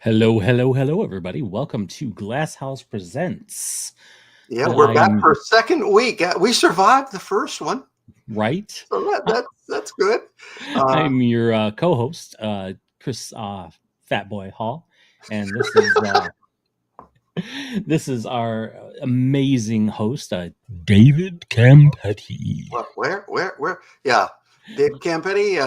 Hello, hello, hello, everybody. Welcome to Glass House Presents. Yeah, we're back for a second week. We survived the first one, Right. so that's good. I'm your co-host, Chris Fatboy Hall, and this is our amazing host, David Campetti. Where? Yeah, Dave Campetti,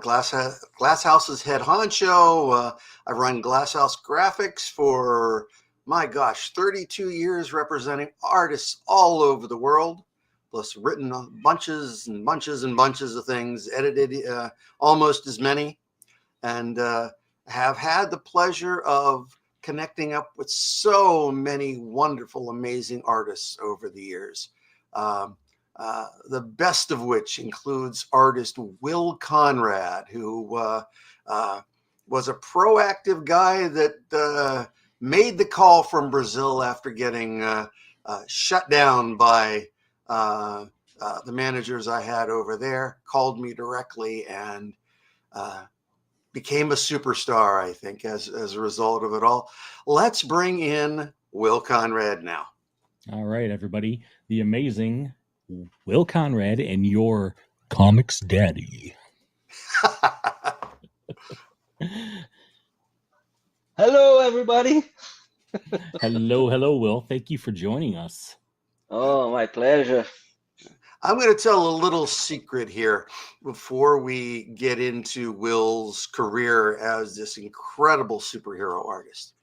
Glass House's head honcho. I run Glass House Graphics for, my gosh, 32 years, representing artists all over the world. Plus, written bunches and bunches and bunches of things, edited almost as many, and have had the pleasure of connecting up with so many wonderful, amazing artists over the years. The best of which includes artist Will Conrad, who was a proactive guy that made the call from Brazil after getting shut down by the managers I had over there, called me directly and became a superstar, I think, as a result of it all. Let's bring in Will Conrad now. All right, everybody. The amazing Will Conrad and your comics daddy. Hello, everybody. hello, Will. Thank you for joining us. Oh, my pleasure. I'm going to tell a little secret here before we get into Will's career as this incredible superhero artist.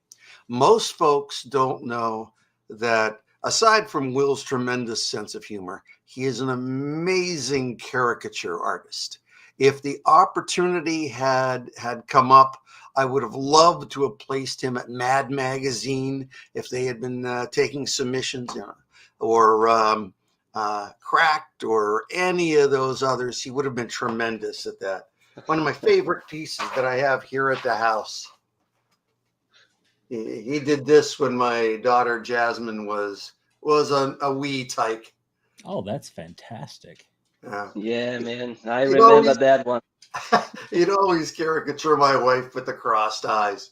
Most folks don't know that aside from Will's tremendous sense of humor, he is an amazing caricature artist. If the opportunity had come up, I would have loved to have placed him at Mad Magazine if they had been taking submissions, or Cracked or any of those others. He would have been tremendous at that. One of my favorite pieces that I have here at the house. He did this when my daughter Jasmine was a wee tyke. Oh, that's fantastic. Yeah, man. I remember that one. He'd always caricature my wife with the crossed eyes.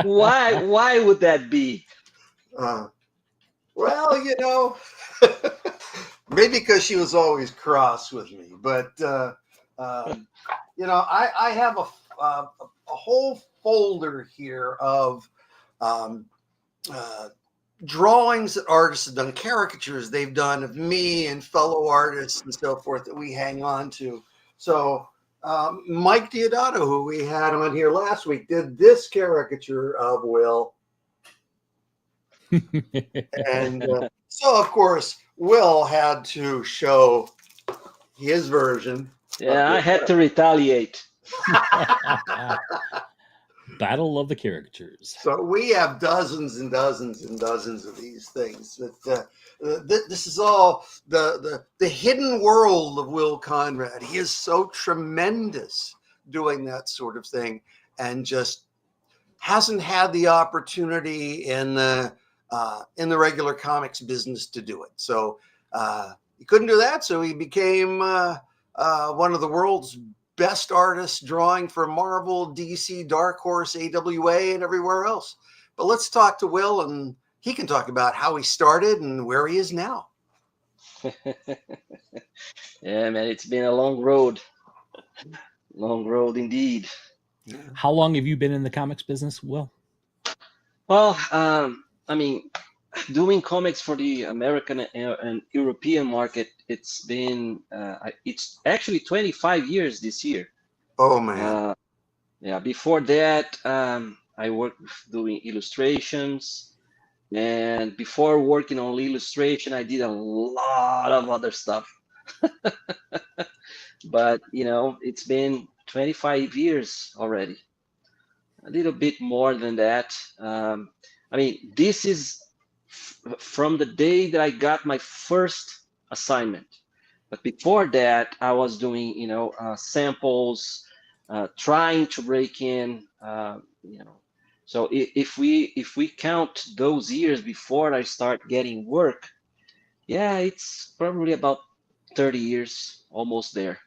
Why would that be? Well, maybe because she was always cross with me. But, I have a whole folder here of drawings that artists have done, caricatures they've done of me and fellow artists and so forth that we hang on to. So Mike Diodato, who we had on here last week, did this caricature of Will. And so, of course, Will had to show his version. Yeah, I had to retaliate. Battle of the caricatures. So we have dozens and dozens and dozens of these things. This is all the hidden world of Will Conrad. He is so tremendous doing that sort of thing, and just hasn't had the opportunity in the regular comics business to do it. So he couldn't do that. So he became one of the world's best artists, drawing for Marvel, DC, Dark Horse, AWA, and everywhere else. But let's talk to Will, and he can talk about how he started and where he is now. Yeah, man, it's been a long road. Long road indeed. How long have you been in the comics business, Will? Well, doing comics for the American and European market, it's actually 25 years this year. Oh, man. Yeah, before that, I worked doing illustrations. And before working on illustration, I did a lot of other stuff. But, it's been 25 years already. A little bit more than that. This is from the day that I got my first assignment. But before that, I was doing, samples, trying to break in, So if we count those years before I start getting work, yeah, it's probably about 30 years, almost there.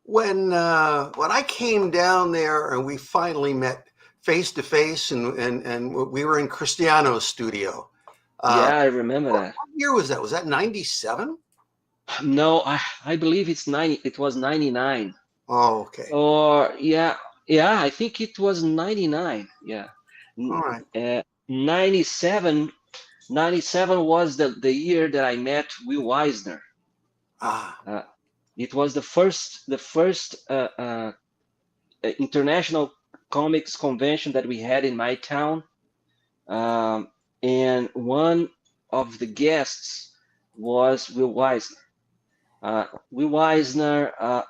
When I came down there and we finally met face to face, and we were in Cristiano's studio. Yeah, I remember What that. year was that? Was that 97? No, I believe it's 90. It was 99. Oh, okay. Or yeah, I think it was 99. Yeah. All right. 97 97 was the year that I met Will Eisner. Ah, Uh, it was the first international comics convention that we had in my town, um, and one of the guests was Will Eisner. Will Eisner, uh,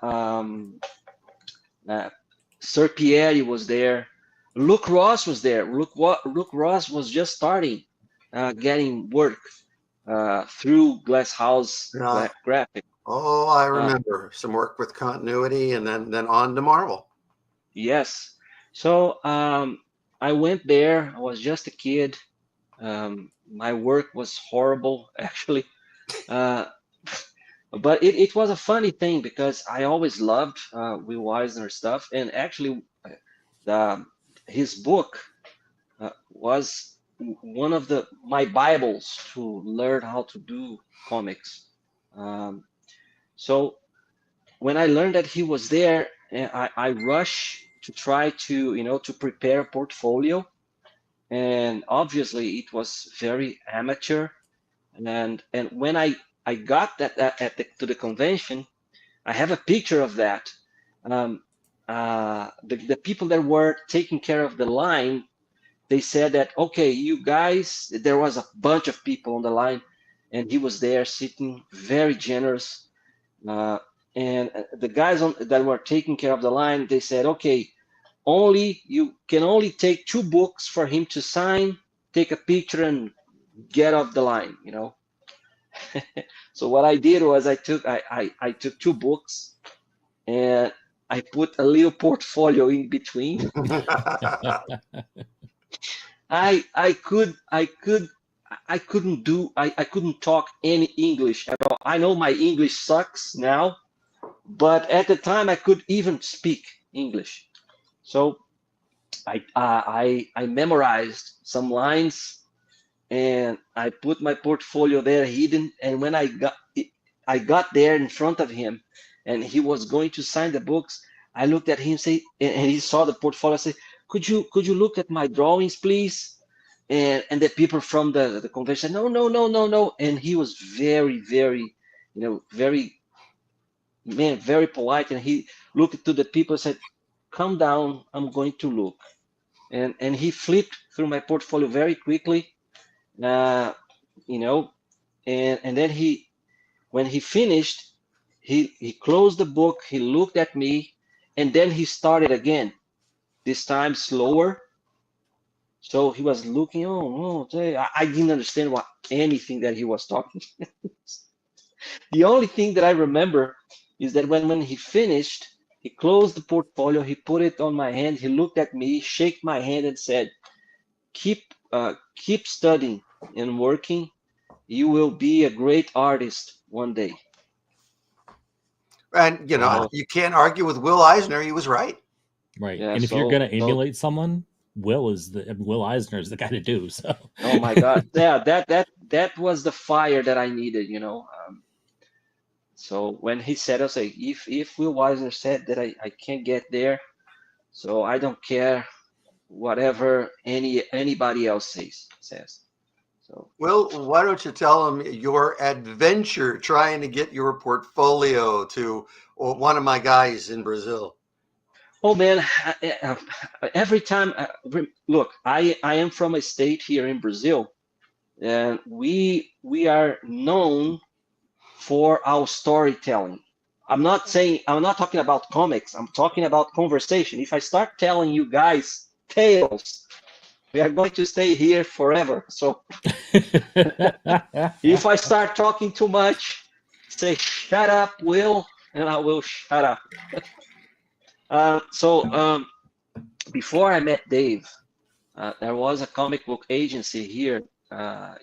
Sir Pierre was there. Luke Ross was there. Luke Ross was just starting getting work through Glass House yeah. Graphic. Oh, I Uh, remember some work with continuity, and then on to Marvel. yes. So I went there. I was just a kid. My work was horrible, actually. Uh, but it was a funny thing because I always loved Will Eisner stuff, and actually, the his book was one of the my Bibles to learn how to do comics. Um, so when I learned that he was there, I rushed to try to to prepare a portfolio, and obviously it was very amateur. And when I got that to the convention, I have a picture of that. Um, the people that were taking care of the line, they said that, okay, you guys, there was a bunch of people on the line, and he was there sitting very generous. Uh, and the guys that were taking care of the line, they said, okay, only you can only take 2 books for him to sign, take a picture, and get off the line. So what I did was I took 2 books, and I put a little portfolio in between. I couldn't I couldn't talk any English at all. I know my English sucks now, but at the time I could even speak English. So I memorized some lines, and I put my portfolio there hidden. And when I got there in front of him, and he was going to sign the books, I looked at him, say, and he saw the portfolio. I said, "Could you look at my drawings, please?" And the people from the convention, no, no, no, no, no. And he was very, very, very, man, very polite. And he looked to the people and said, "Calm down, I'm going to look." And he flipped through my portfolio very quickly, uh, you know, and then when he finished, he closed the book, he looked at me, and then he started again, this time slower. So he was looking, oh, I didn't understand anything that he was talking. The only thing that I remember is that when he finished, he closed the portfolio, he put it on my hand, he looked at me, shook my hand, and said, keep studying and working. You will be a great artist one day. And Wow. you can't argue with Will Eisner. He was right. Right. Yeah, And if you're so gonna emulate someone, Will Eisner is the guy to do. So oh my God, yeah, that was the fire that I needed. So when he said, I say, if Will Eisner said that I can't get there, so I don't care whatever anybody else says. So Will, why don't you tell him your adventure trying to get your portfolio to one of my guys in Brazil? oh man, every time look, I am from a state here in Brazil, and we are known for our storytelling. I'm not talking about comics, I'm talking about conversation. If I start telling you guys tales, we are going to stay here forever. So if I start talking too much, say shut up, Will, and I will shut up. So before I met Dave, there was a comic book agency here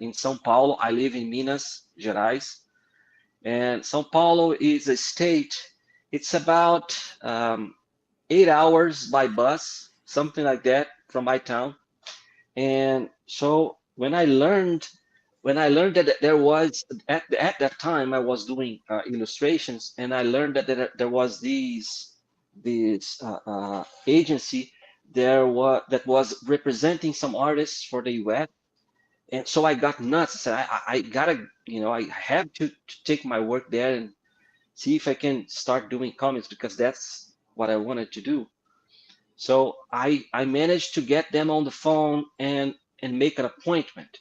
in São Paulo. I live in Minas Gerais. And São Paulo is a state, it's about 8 hours by bus, something like that, from my town. And so when I learned that there was at that time I was doing illustrations, and I learned that there was this agency that was representing some artists for the US. And so I got nuts. I said, I gotta, I have to take my work there and see if I can start doing comics, because that's what I wanted to do. So I managed to get them on the phone and make an appointment.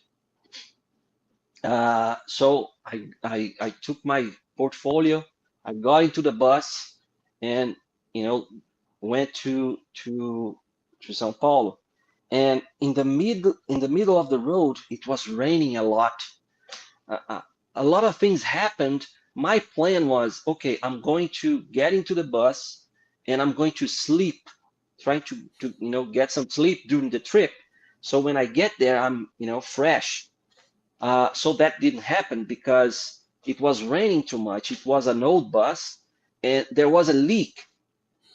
So I took my portfolio, I got into the bus, and went to São Paulo. And in the middle of the road, it was raining a lot. A lot of things happened. My plan was, okay, I'm going to get into the bus and I'm going to sleep, trying to get some sleep during the trip. So when I get there, I'm fresh. So that didn't happen because it was raining too much. It was an old bus, and there was a leak,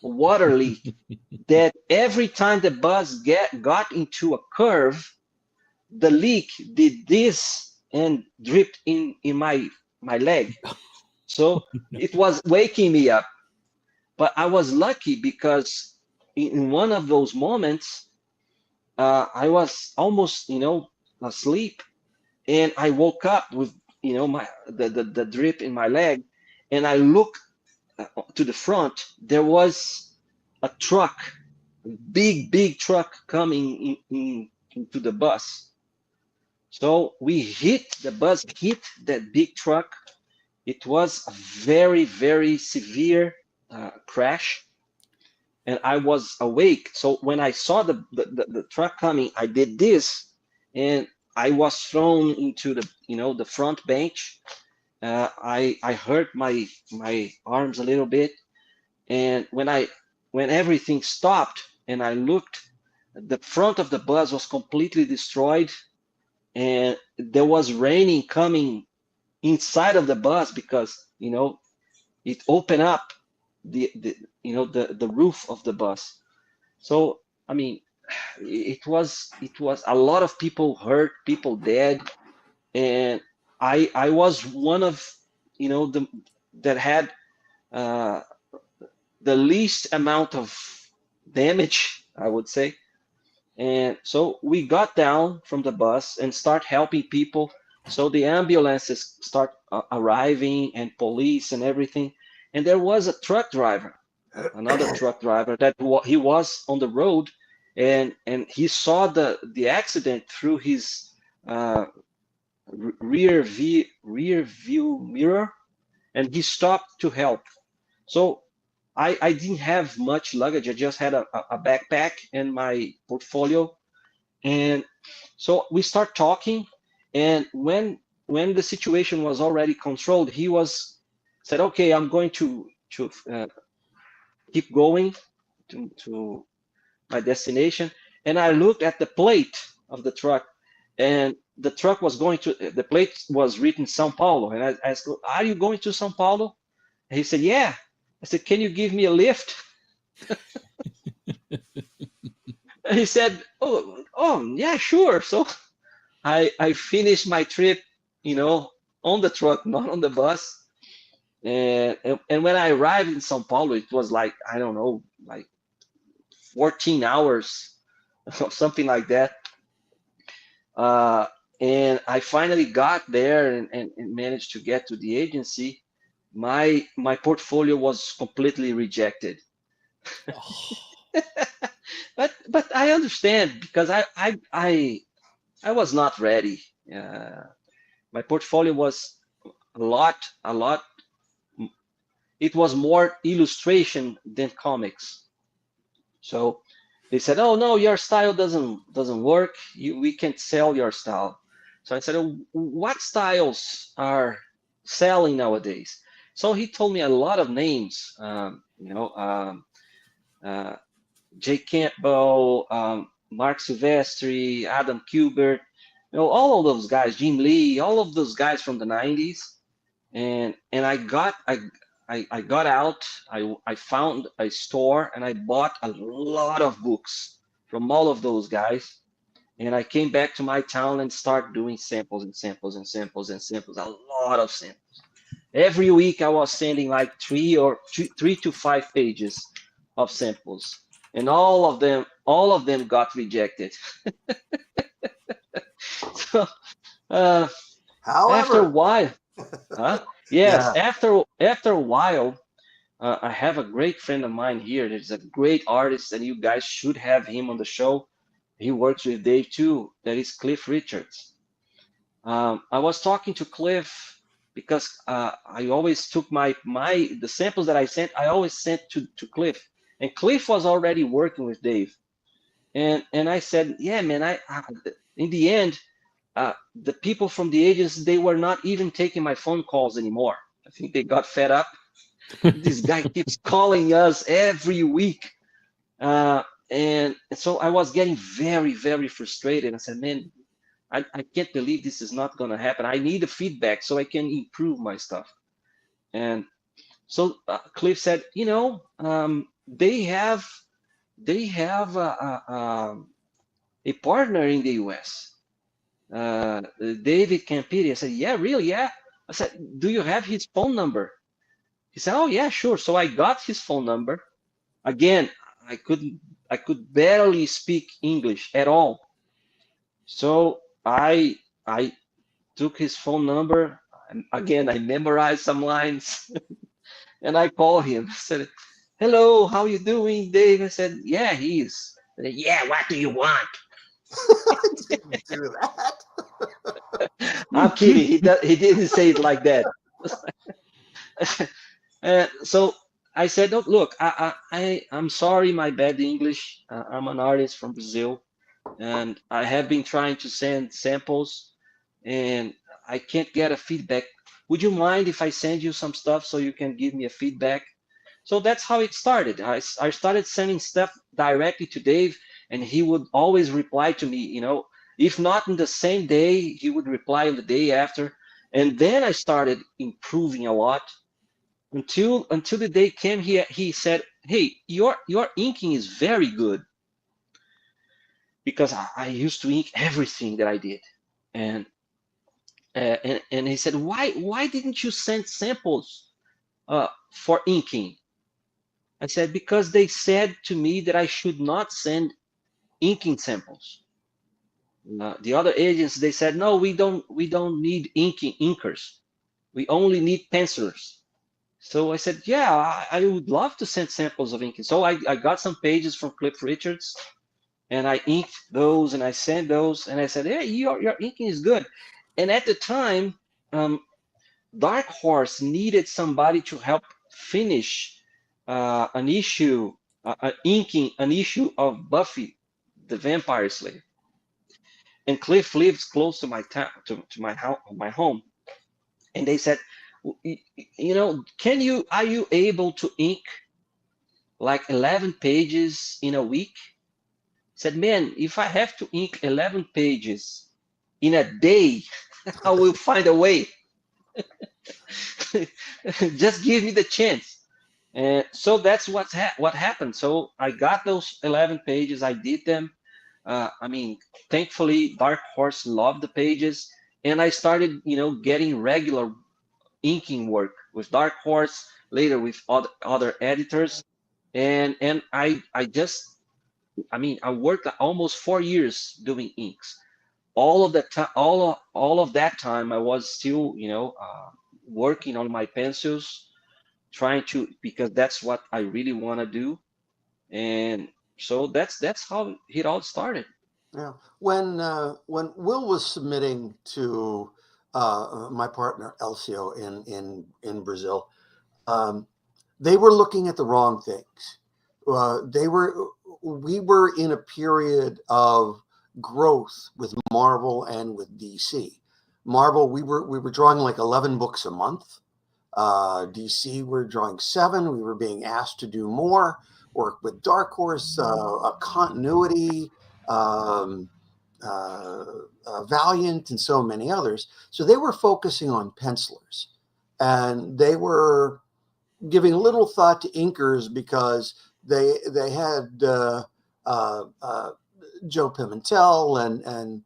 a water leak, that every time the bus got into a curve, the leak did this and dripped in my leg. So it was waking me up. But I was lucky because in one of those moments, I was almost, asleep, and I woke up with, the drip in my leg, and I looked to the front. There was a truck, big truck coming into the bus. So the bus hit that big truck. It was a very, very severe crash, and I was awake. So when I saw the truck coming, I did this, and I was thrown into the front bench. I hurt my arms a little bit, and when everything stopped and I looked, the front of the bus was completely destroyed, and there was raining coming inside of the bus because it opened up the roof of the bus. So I mean, it was a lot of people hurt, people dead, and I was one of the that had uh, the least amount of damage, I would say. And so we got down from the bus and start helping people. So the ambulances start arriving, and police and everything. And there was a truck driver, another truck driver, that he was on the road, and he saw the accident through his uh, rear view mirror, and he stopped to help. So I didn't have much luggage. I just had a backpack and my portfolio. And so we start talking, and when the situation was already controlled, he was said, okay, I'm going to keep going to my destination. And I looked at the plate of the truck, and the plate was written São Paulo. And I asked, are you going to São Paulo? And he said, yeah. I said, can you give me a lift? And he said, oh, yeah, sure. So I finished my trip, on the truck, not on the bus. And when I arrived in São Paulo, it was like, I don't know, like 14 hours or something like that. Uh, and I finally got there and managed to get to the agency. My portfolio was completely rejected. But I understand, because I was not ready. My portfolio was a lot. It was more illustration than comics. So they said, "Oh no, your style doesn't work. We can't sell your style." So I said, oh, "What styles are selling nowadays?" So he told me a lot of names. Uh, Jay Campbell, Mark Silvestri, Adam Kubert, all of those guys, Jim Lee, all of those guys from the '90s. And I got out. I found a store and I bought a lot of books. from all of those guys. And I came back to my town and start doing samples and samples and samples and samples, a lot of samples. Every week I was sending like 3 to 5 pages of samples, and all of them got rejected. So after a However, while, huh? Yes, yeah, after a while, I have a great friend of mine here. There's a great artist, and you guys should have him on the show. He works with Dave too. That is Cliff Richards. I was talking to Cliff because I always took the samples that I sent. I always sent to Cliff, and Cliff was already working with Dave. And I said, yeah, man. I in the end, the people from the agents, they were not even taking my phone calls anymore. I think they got fed up. This guy keeps calling us every week. And so I was getting very, very frustrated. I said, man, I can't believe this is not going to happen. I need the feedback so I can improve my stuff. And so Cliff said, they have a partner in the US, David Campiri. I said, yeah, really? Yeah. I said, do you have his phone number? He said, oh, yeah, sure. So I got his phone number. Again, I could barely speak English at all. So I took his phone number. And again, I memorized some lines and I called him. I said, hello, how you doing, Dave? I said, yeah, he is. I said, yeah, what do you want? I didn't do that. I'm kidding. He didn't say it like that. So I said, oh, look, I'm sorry, my bad English. I'm an artist from Brazil, and I have been trying to send samples, and I can't get a feedback. Would you mind if I send you some stuff so you can give me a feedback? So that's how it started. I started sending stuff directly to Dave, and he would always reply to me. If not in the same day, he would reply on the day after. And then I started improving a lot until the day came. He said, "Hey, your inking is very good," because I used to ink everything that I did, and and he said, "Why didn't you send samples for inking?" I said, "Because they said to me that I should not send inking samples." The other agents, they said, "No, we don't need inking inkers. We only need pencilers." So I said, "Yeah, I would love to send samples of inking." So I got some pages from Cliff Richards, and I inked those, and I sent those, and I said, "Hey, your inking is good." And at the time, um, Dark Horse needed somebody to help finish an issue, inking an issue of Buffy, the Vampire Slayer. And Cliff lives close to my town, to my house, my home. And they said, are you able to ink like 11 pages in a week? I said, man, if I have to ink 11 pages in a day, I will find a way. Just give me the chance. And so that's what happened. So I got those 11 pages. I did them. I mean, thankfully, Dark Horse loved the pages, and I started, getting regular inking work with Dark Horse, later with other editors, and I worked almost 4 years doing inks. All of that time, all of that time, I was still, working on my pencils, trying to, because that's what I really want to do. And so that's how it all started. Yeah. When Will was submitting to my partner Elcio in Brazil, um, they were looking at the wrong things. We were in a period of growth with Marvel and with DC. Marvel, we were drawing like 11 books a month. DC, we're drawing 7. We were being asked to do more work with Dark Horse, a continuity. Um, Valiant, and so many others. So they were focusing on pencilers, and they were giving little thought to inkers because they had Joe Pimentel and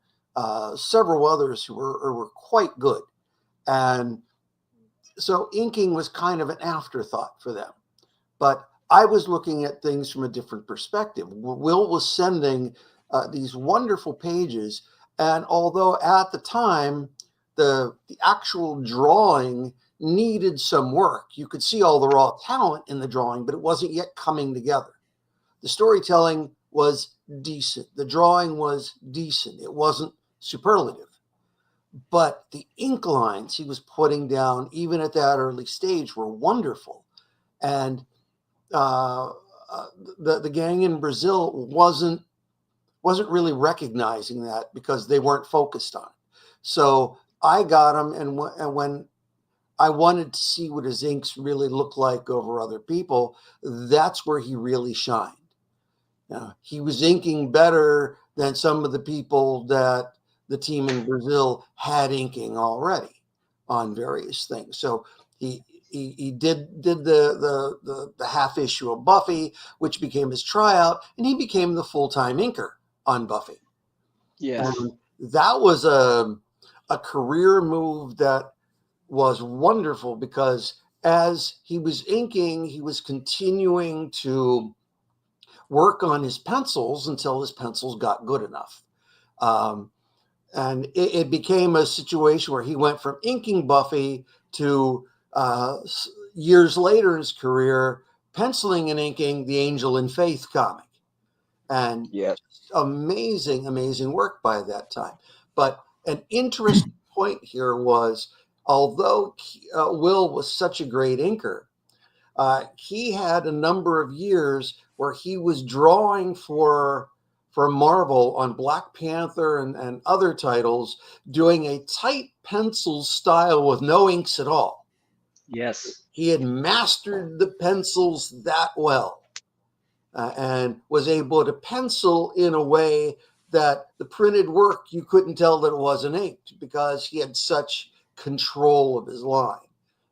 several others who were quite good. And so inking was kind of an afterthought for them. But I was looking at things from a different perspective. Will was sending these wonderful pages, and although at the time the actual drawing needed some work, you could see all the raw talent in the drawing, but it wasn't yet coming together. The storytelling was decent. The drawing was decent. It wasn't superlative. But the ink lines he was putting down, even at that early stage, were wonderful. And uh, the gang in Brazil wasn't really recognizing that because they weren't focused on it. So I got him, and when I wanted to see what his inks really looked like over other people, that's where he really shined. He was inking better than some of the people that the team in Brazil had inking already on various things. So he did the half issue of Buffy, which became his tryout, and he became the full-time inker on Buffy. Yes. And that was a career move that was wonderful because as he was inking, he was continuing to work on his pencils until his pencils got good enough. Um, and it became a situation where he went from inking Buffy to years later in his career, penciling and inking the Angel in Faith comic. And Yes. amazing, amazing work by that time. But an interesting point here was although Will was such a great inker, he had a number of years where he was drawing for Marvel on Black Panther and other titles, doing a tight pencil style with no inks at all. Yes. He had mastered the pencils that well, and was able to pencil in a way that the printed work you couldn't tell that it wasn't inked because he had such control of his line.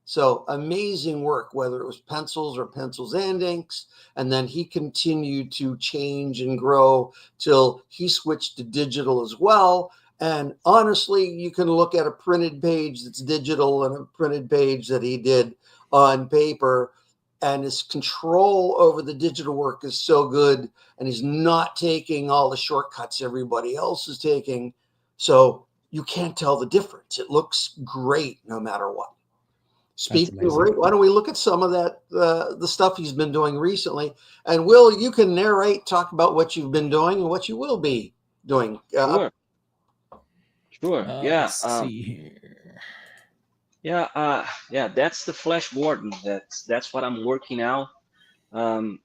So amazing work, whether it was pencils or pencils and inks. And then he continued to change and grow till he switched to digital as well. And honestly, you can look at a printed page that's digital and a printed page that he did on paper, and his control over the digital work is so good, and he's not taking all the shortcuts everybody else is taking. So you can't tell the difference. It looks great no matter what. That's Speaking of amazing. great, why don't we look at some of that, the stuff he's been doing recently? And Will, you can narrate, talk about what you've been doing and what you will be doing. Sure. Sure. Yeah. Let's see here. Yeah. That's the Flash Gordon. That's what I'm working now. Um,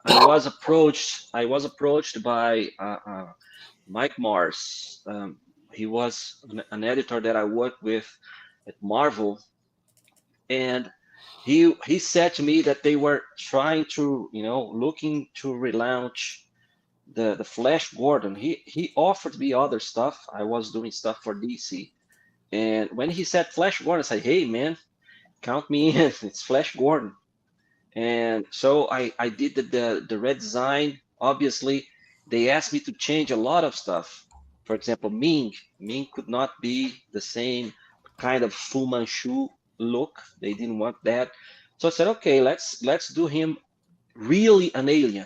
I was approached by Mike Mars. He was an editor that I worked with at Marvel, and he said to me that they were trying to, looking to relaunch the Flash Gordon. He offered me other stuff. I was doing stuff for DC, and when he said Flash Gordon, I said, "Hey, man, count me in. It's Flash Gordon." And so I did the redesign. Obviously, they asked me to change a lot of stuff. For example, Ming. Ming could not be the same kind of Fu Manchu look. They didn't want that. So I said, okay, let's do him really an alien,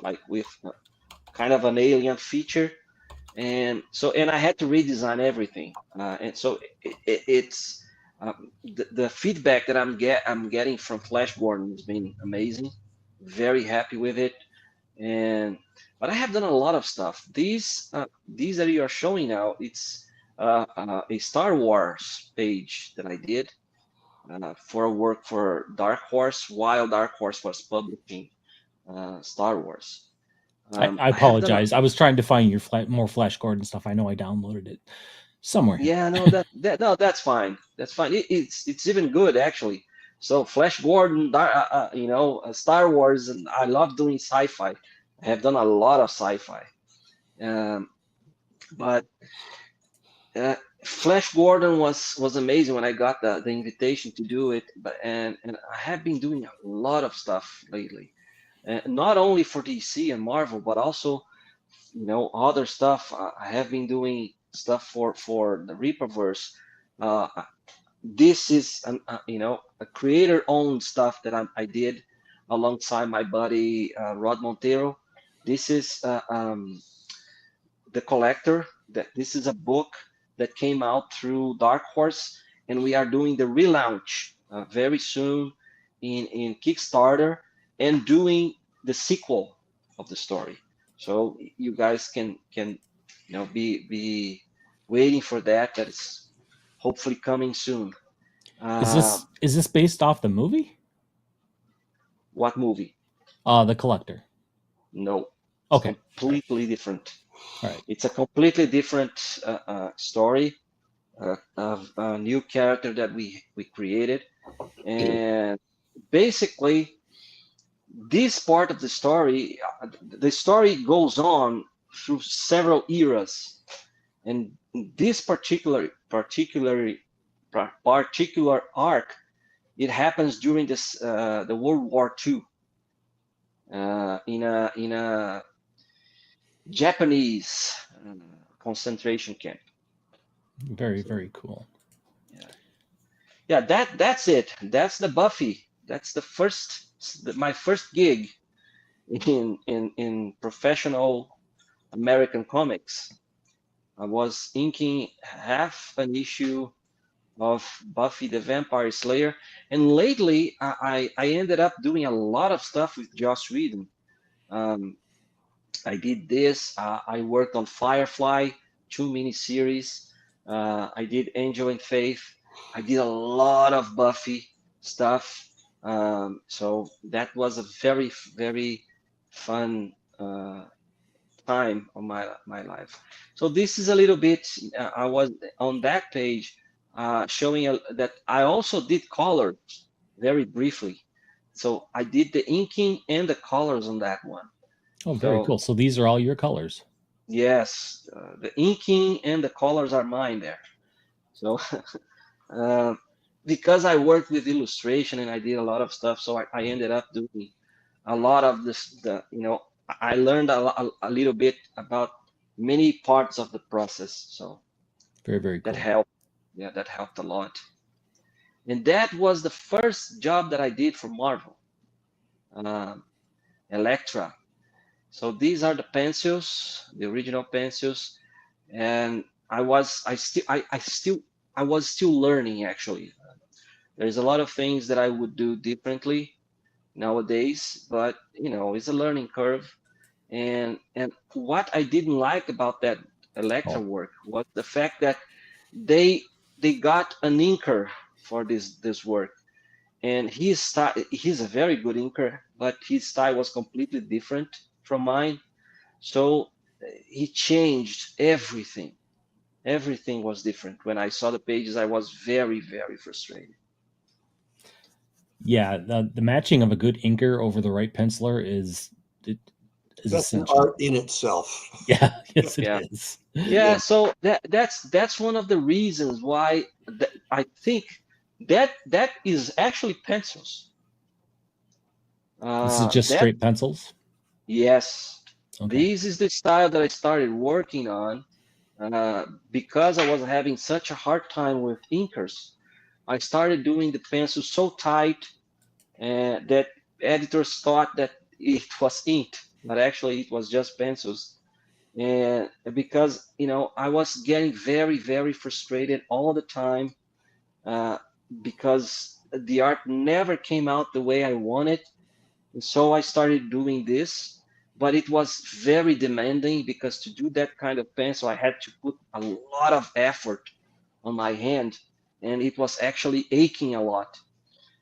like with kind of an alien feature. And I had to redesign everything. And so it's the feedback that I'm getting from Flash Gordon has been amazing. Very happy with it. And but I have done a lot of stuff. These that you are showing now, it's a Star Wars page that I did for work for Dark Horse while Dark Horse was publishing Star Wars. I I have done apologize. I was trying to find your more Flash Gordon stuff. I know I downloaded it somewhere. Yeah, no, no, that's fine. That's fine. It's even good actually. So Flash Gordon, Star Wars, and I love doing sci-fi. I have done a lot of sci-fi, um, but Flash Gordon was amazing when I got the invitation to do it. But and I have been doing a lot of stuff lately. not only for DC and Marvel, but also other stuff. I have been doing stuff for the Reaperverse. Uh, this is a creator owned stuff that I did alongside my buddy Rod Montero. This is The Collector. That this is a book that came out through Dark Horse, and we are doing the relaunch very soon in Kickstarter, and doing the sequel of the story. So you guys can be waiting for that. That is hopefully coming soon. Is this based off the movie? What movie? The Collector. No, it's Okay. completely different. All right. It's a completely different story of a new character that we created, and basically this part of the story goes on through several eras, and this particular arc, it happens during the World War II, in a Japanese concentration camp. Very, very cool. Yeah, that's it. That's the Buffy. That's my first gig in professional American comics. I was inking half an issue of Buffy the Vampire Slayer, and lately I ended up doing a lot of stuff with Joss Whedon. I did this. I worked on Firefly, 2 miniseries. I did Angel and Faith. I did a lot of Buffy stuff. So that was a very, very fun time of my life. So this is a little bit. I was on that page showing that I also did colors very briefly. So I did the inking and the colors on that one. Oh, very cool. So these are all your colors. Yes, the inking and the colors are mine there. So because I worked with illustration and I did a lot of stuff, so I ended up doing a lot of this. I learned a little bit about many parts of the process. So very, very cool. That helped. Yeah, that helped a lot. And that was the first job that I did for Marvel, Elektra. So these are the pencils, the original pencils, and I was still learning actually. There's a lot of things that I would do differently nowadays, but it's a learning curve. And what I didn't like about that Elektra work was the fact that they got an inker for this work, and he's a very good inker, but his style was completely different from mine. So he changed everything. Everything was different. When I saw the pages, I was very, very frustrated. Yeah, the matching of a good inker over the right penciler is that's essential. an art in itself. Yeah, yes, it is. Yeah, so that's one of the reasons why I think that is actually pencils. This is just straight pencils? Yes. Okay. This is the style that I started working on because I was having such a hard time with inkers. I started doing the pencils so tight that editors thought that it was inked, but actually it was just pencils. And because I was getting very, very frustrated all the time because the art never came out the way I wanted. And so I started doing this, but it was very demanding because to do that kind of pencil, I had to put a lot of effort on my hand, and it was actually aching a lot.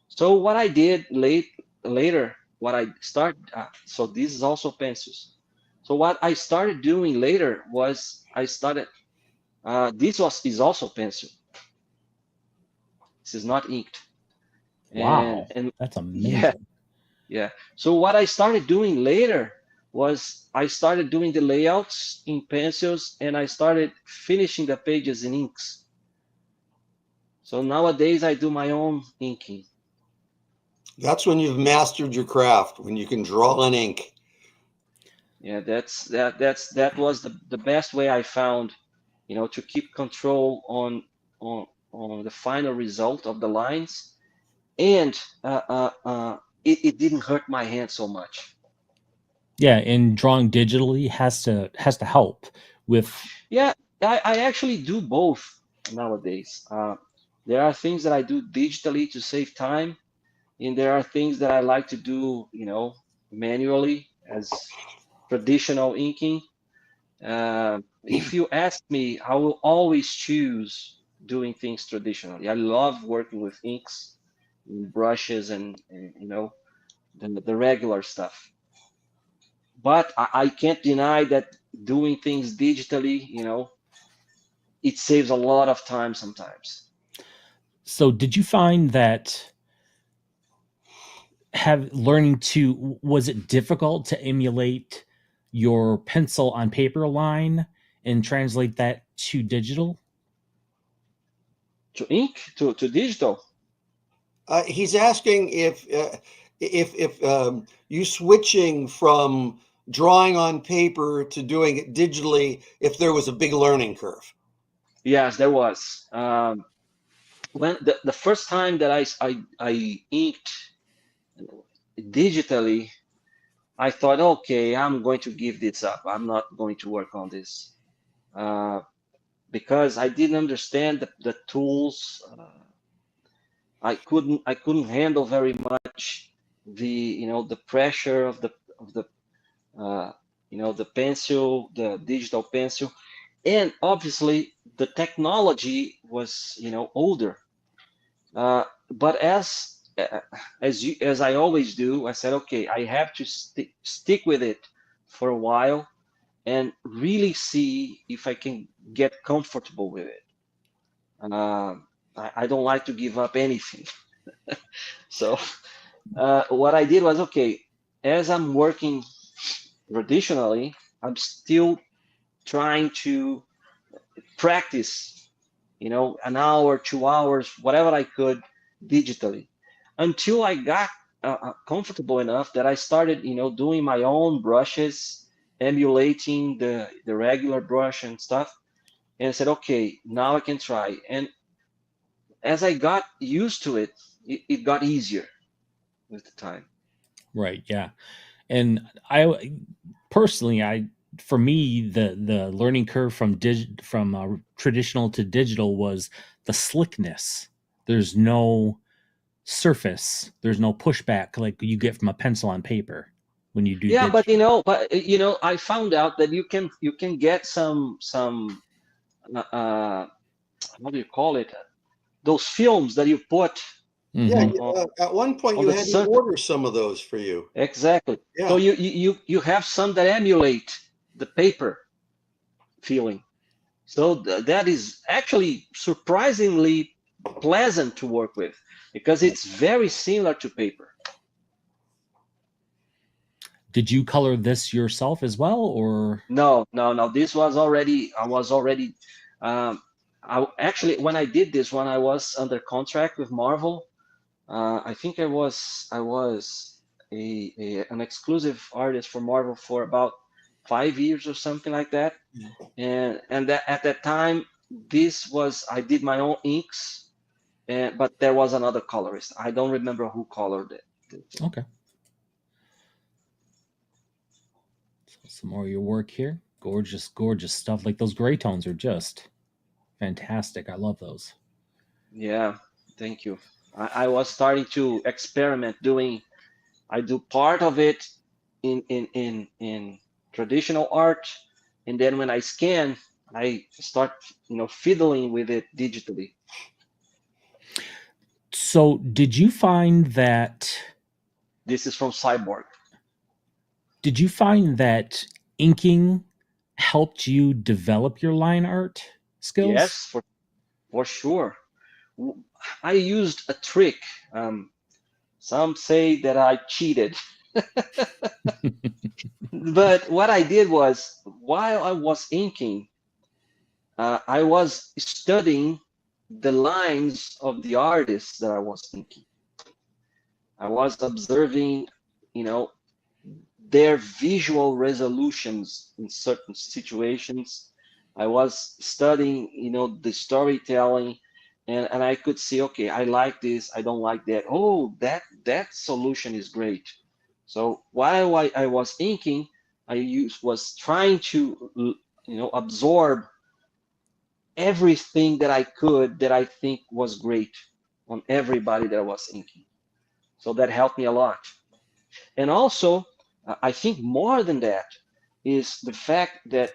So what I did later, what I started, so this is also pencils. So what I started doing later was I started, is also pencil. This is not inked. Wow, and that's amazing. Yeah. So what I started doing later was I started doing the layouts in pencils and I started finishing the pages in inks. So nowadays I do my own inking. That's when you've mastered your craft, when you can draw in ink. Yeah, that was the best way I found, to keep control on the final result of the lines, and it didn't hurt my hand so much. Yeah, and drawing digitally has to help with. Yeah, I actually do both nowadays. There are things that I do digitally to save time, and there are things that I like to do, manually as traditional inking. If you ask me, I will always choose doing things traditionally. I love working with inks, and brushes, and the regular stuff. But I can't deny that doing things digitally, it saves a lot of time sometimes. So, did you find that have learning to was it difficult to emulate your pencil on paper line and translate that to digital? To ink, to digital. He's asking if you switching from drawing on paper to doing it digitally, if there was a big learning curve. Yes, there was. When the first time that I inked digitally, I thought, okay, I'm going to give this up. I'm not going to work on this uh, because I didn't understand the tools. I couldn't handle very much the pressure of the uh, the pencil, the digital pencil, and obviously the technology was older. But as I always do, I said, okay, I have to stick with it for a while and really see if I can get comfortable with it. Uh, I don't like to give up anything. So what I did was, okay, as I'm working traditionally, I'm still trying to practice, an hour, 2 hours, whatever I could digitally until I got comfortable enough that I started, doing my own brushes, emulating the regular brush and stuff. And I said, okay, now I can try. And as I got used to it, it got easier with the time. Right, yeah. And I personally, I for me, the learning curve from traditional to digital was the slickness. There's no surface, there's no pushback like you get from a pencil on paper when you do Yeah, but digital. I found out that you can get some how do you call it? Those films that you put Yeah, Hmm. at one point on you the had me surface. order some of those for you. Exactly. So Yeah. you have some that emulate the paper feeling. So that is actually surprisingly pleasant to work with because it's very similar to paper. Did you color this yourself as well, or? No, no, no. This was already. I was already. I actually when I did this one, I was under contract with Marvel. I think I was an exclusive artist for Marvel for about 5 years or something like that. And that at that time, this was I did my own inks, and but there was another colorist. I don't remember who colored it. Okay, so some more of your work here. Gorgeous, gorgeous stuff. Like those gray tones are just fantastic. I love those. Yeah, thank you. I was starting to experiment doing. I do part of it in traditional art, and then when I scan, I start fiddling with it digitally. So, This is from Cyborg. did you find that inking helped you develop your line art skills? Yes, for sure. I used a trick. Some say that I cheated, but what I did was while I was inking, I was studying the lines of the artists that I was inking. I was observing, you know, their visual resolutions in certain situations. I was studying, the storytelling, and I could see, okay, I like this, I don't like that. Oh, that solution is great. So while I was inking, was trying to, absorb everything that I could that I think was great on everybody that I was inking. So that helped me a lot. And also, I think more than that is the fact that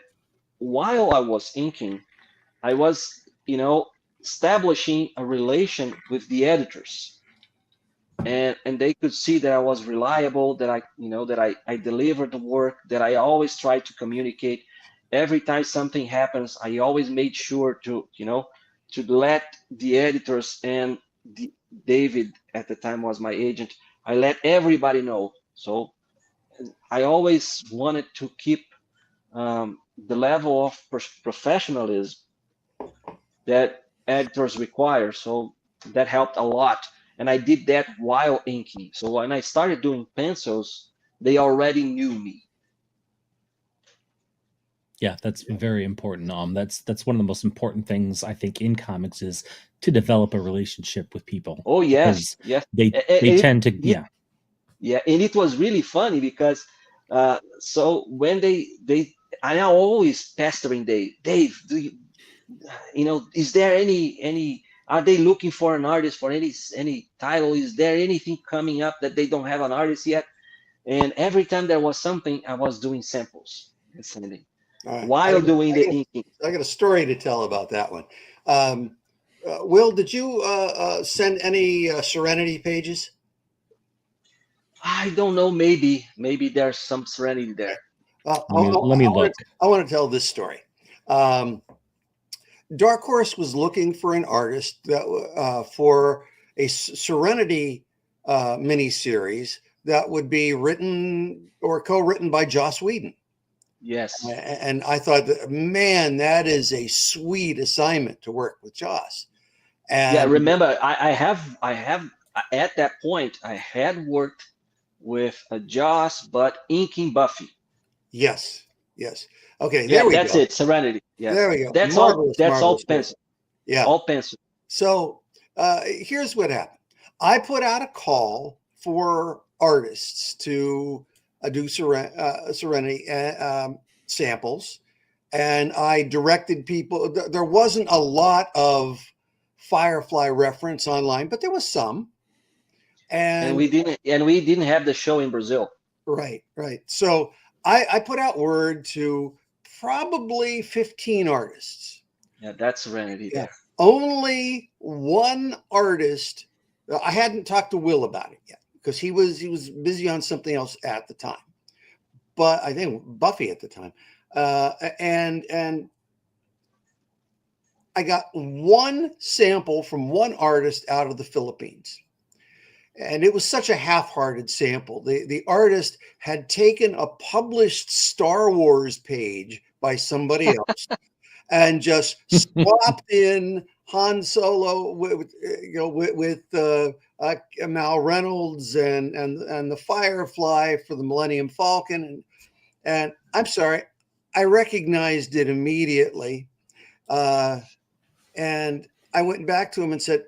while I was inking, I was, establishing a relation with the editors. And they could see that I was reliable, that I delivered the work, that I always tried to communicate. Every time something happens, I always made sure to let the editors and the, David at the time was my agent. I let everybody know. So I always wanted to keep the level of professionalism that editors require. So that helped a lot. And I did that while inking. So when I started doing pencils, they already knew me. Yeah, that's very important. That's one of the most important things I think in comics is to develop a relationship with people Oh yes, because yes. they tend to, It, yeah. yeah, and it was really funny because so when they I always pestering Dave, is there any are they looking for an artist for any title? Is there anything coming up that they don't have an artist yet? And every time there was something, I was doing samples and sending All right. while doing the inking. I got a story to tell about that one. Um, Will, did you send any Serenity pages? I don't know. Maybe there's some serenity there. Let me look. I want to tell this story. Um, Dark Horse was looking for an artist that for a Serenity miniseries that would be written or co-written by Joss Whedon. Yes. And I thought, man, that is a sweet assignment to work with Joss. Yeah. And Remember, I have at that point I had worked with a Joss, but inking Buffy. yes, yes. Okay, Yeah, there we that's go. it. Serenity. Yeah, There we go. that's all. Marvelous, That's all marvelous work. pencil. Yeah. All pencil. So here's what happened. I put out a call for artists to do Serenity samples, and I directed people. There wasn't a lot of Firefly reference online, but there was some. And And we didn't have the show in Brazil. right, right. So I put out word to probably 15 artists. Yeah, that's Serenity Yeah. there. Only one artist. I hadn't talked to Will about it yet because he was busy on something else at the time. But I think Buffy at the time. And I got one sample from one artist out of the Philippines. And it was such a half-hearted sample. The artist had taken a published Star Wars page by somebody else and just swapped in Han Solo with Mal Reynolds and the Firefly for the Millennium Falcon, and I'm sorry, I recognized it immediately, and I went back to him and said,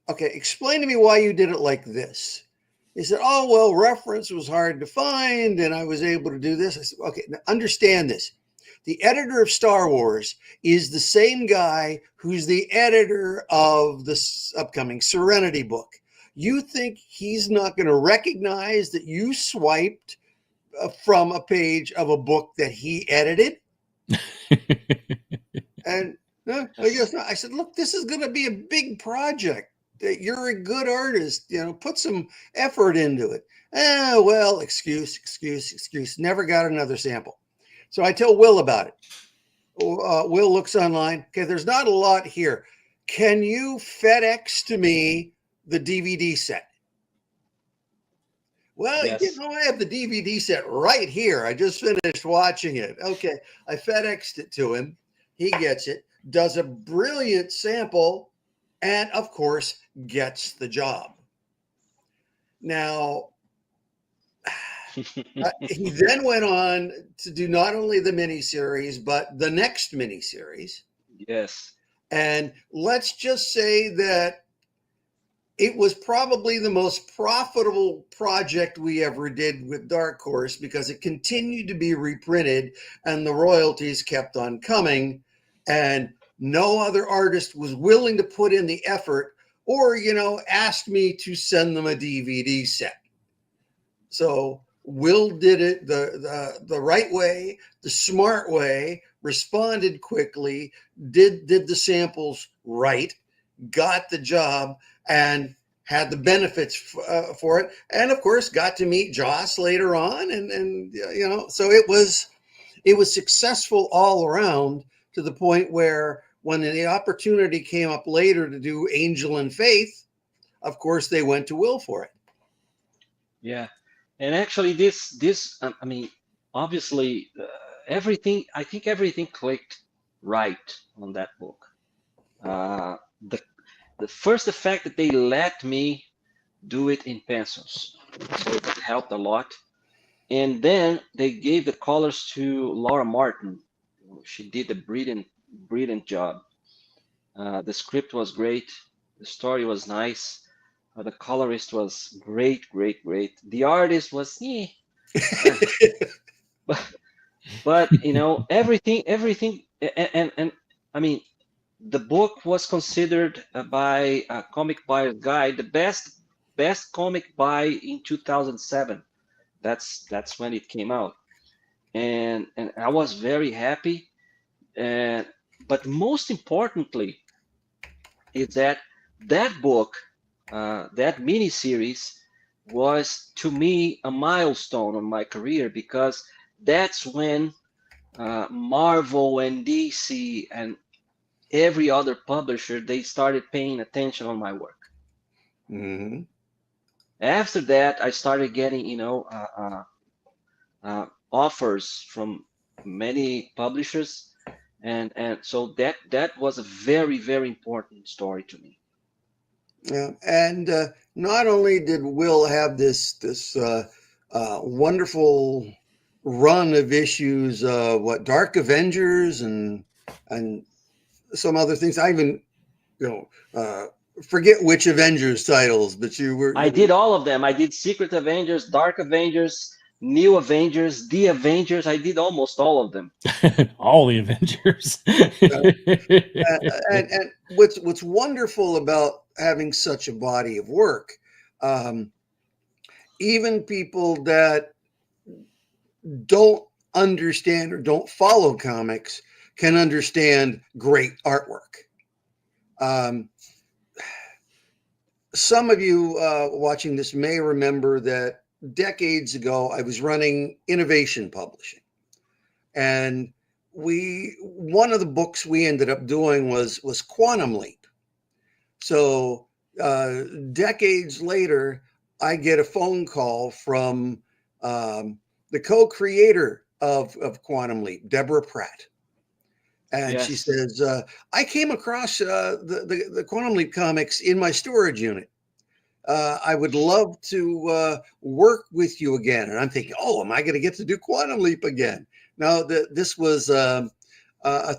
"Okay, explain to me why you did it like this." He said, "Oh well, reference was hard to find, and I was able to do this." I said, "Okay, now understand this." The editor of Star Wars is the same guy who's the editor of this upcoming Serenity book. You think he's not going to recognize that you swiped from a page of a book that he edited? And I guess not. I said, look, this is going to be a big project. You're a good artist. Put some effort into it. Well, excuse. Never got another sample. So I tell Will about it. Will looks online. Okay, there's not a lot here. Can you FedEx to me the DVD set? Well, Yes. I have the DVD set right here. I just finished watching it. Okay, I FedExed it to him. He gets it, does a brilliant sample, and of course, gets the job. Now, he then went on to do not only the miniseries, but the next miniseries. Yes. And let's just say that it was probably the most profitable project we ever did with Dark Horse because it continued to be reprinted and the royalties kept on coming. And no other artist was willing to put in the effort or, asked me to send them a DVD set. So Will did it the right way, the smart way, responded quickly, did the samples right, got the job, and had the benefits for it, and of course got to meet Joss later on, and so it was successful all around to the point where when the opportunity came up later to do Angel and Faith, of course they went to Will for it. Yeah, and actually, this I mean, obviously, everything. I think everything clicked right on that book. Uh, the the fact that they let me do it in pencils, so it helped a lot. And then they gave the colors to Laura Martin. She did a brilliant job. The script was great. The story was nice. The colorist was great. The artist was, but everything, and I mean, the book was considered by Comic Buyer's Guide the best comic buy in 2007. That's when it came out, and I was very happy. And but most importantly is that book, that mini series, was to me a milestone on my career because that's when Marvel and DC and every other publisher they started paying attention on my work. Mm-hmm. After that, I started getting offers from many publishers, and so that was a very important story to me. Yeah, and not only did Will have this wonderful run of issues, what Dark Avengers and some other things. I even you know uh, forget which Avengers titles, but you were I did all of them. I did Secret Avengers, Dark Avengers, New Avengers, The Avengers. I did almost all of them. All the Avengers. and what's wonderful about having such a body of work, um, even people that don't understand or don't follow comics can understand great artwork. Um, some of you watching this may remember that decades ago I was running Innovation Publishing, and one of the books we ended up doing was Quantum Leap. So decades later, I get a phone call from the co-creator of Quantum Leap, Deborah Pratt. And she Yes. says, I came across the Quantum Leap comics in my storage unit. I would love to work with you again. And I'm thinking, oh, am I going to get to do Quantum Leap again? No, this was a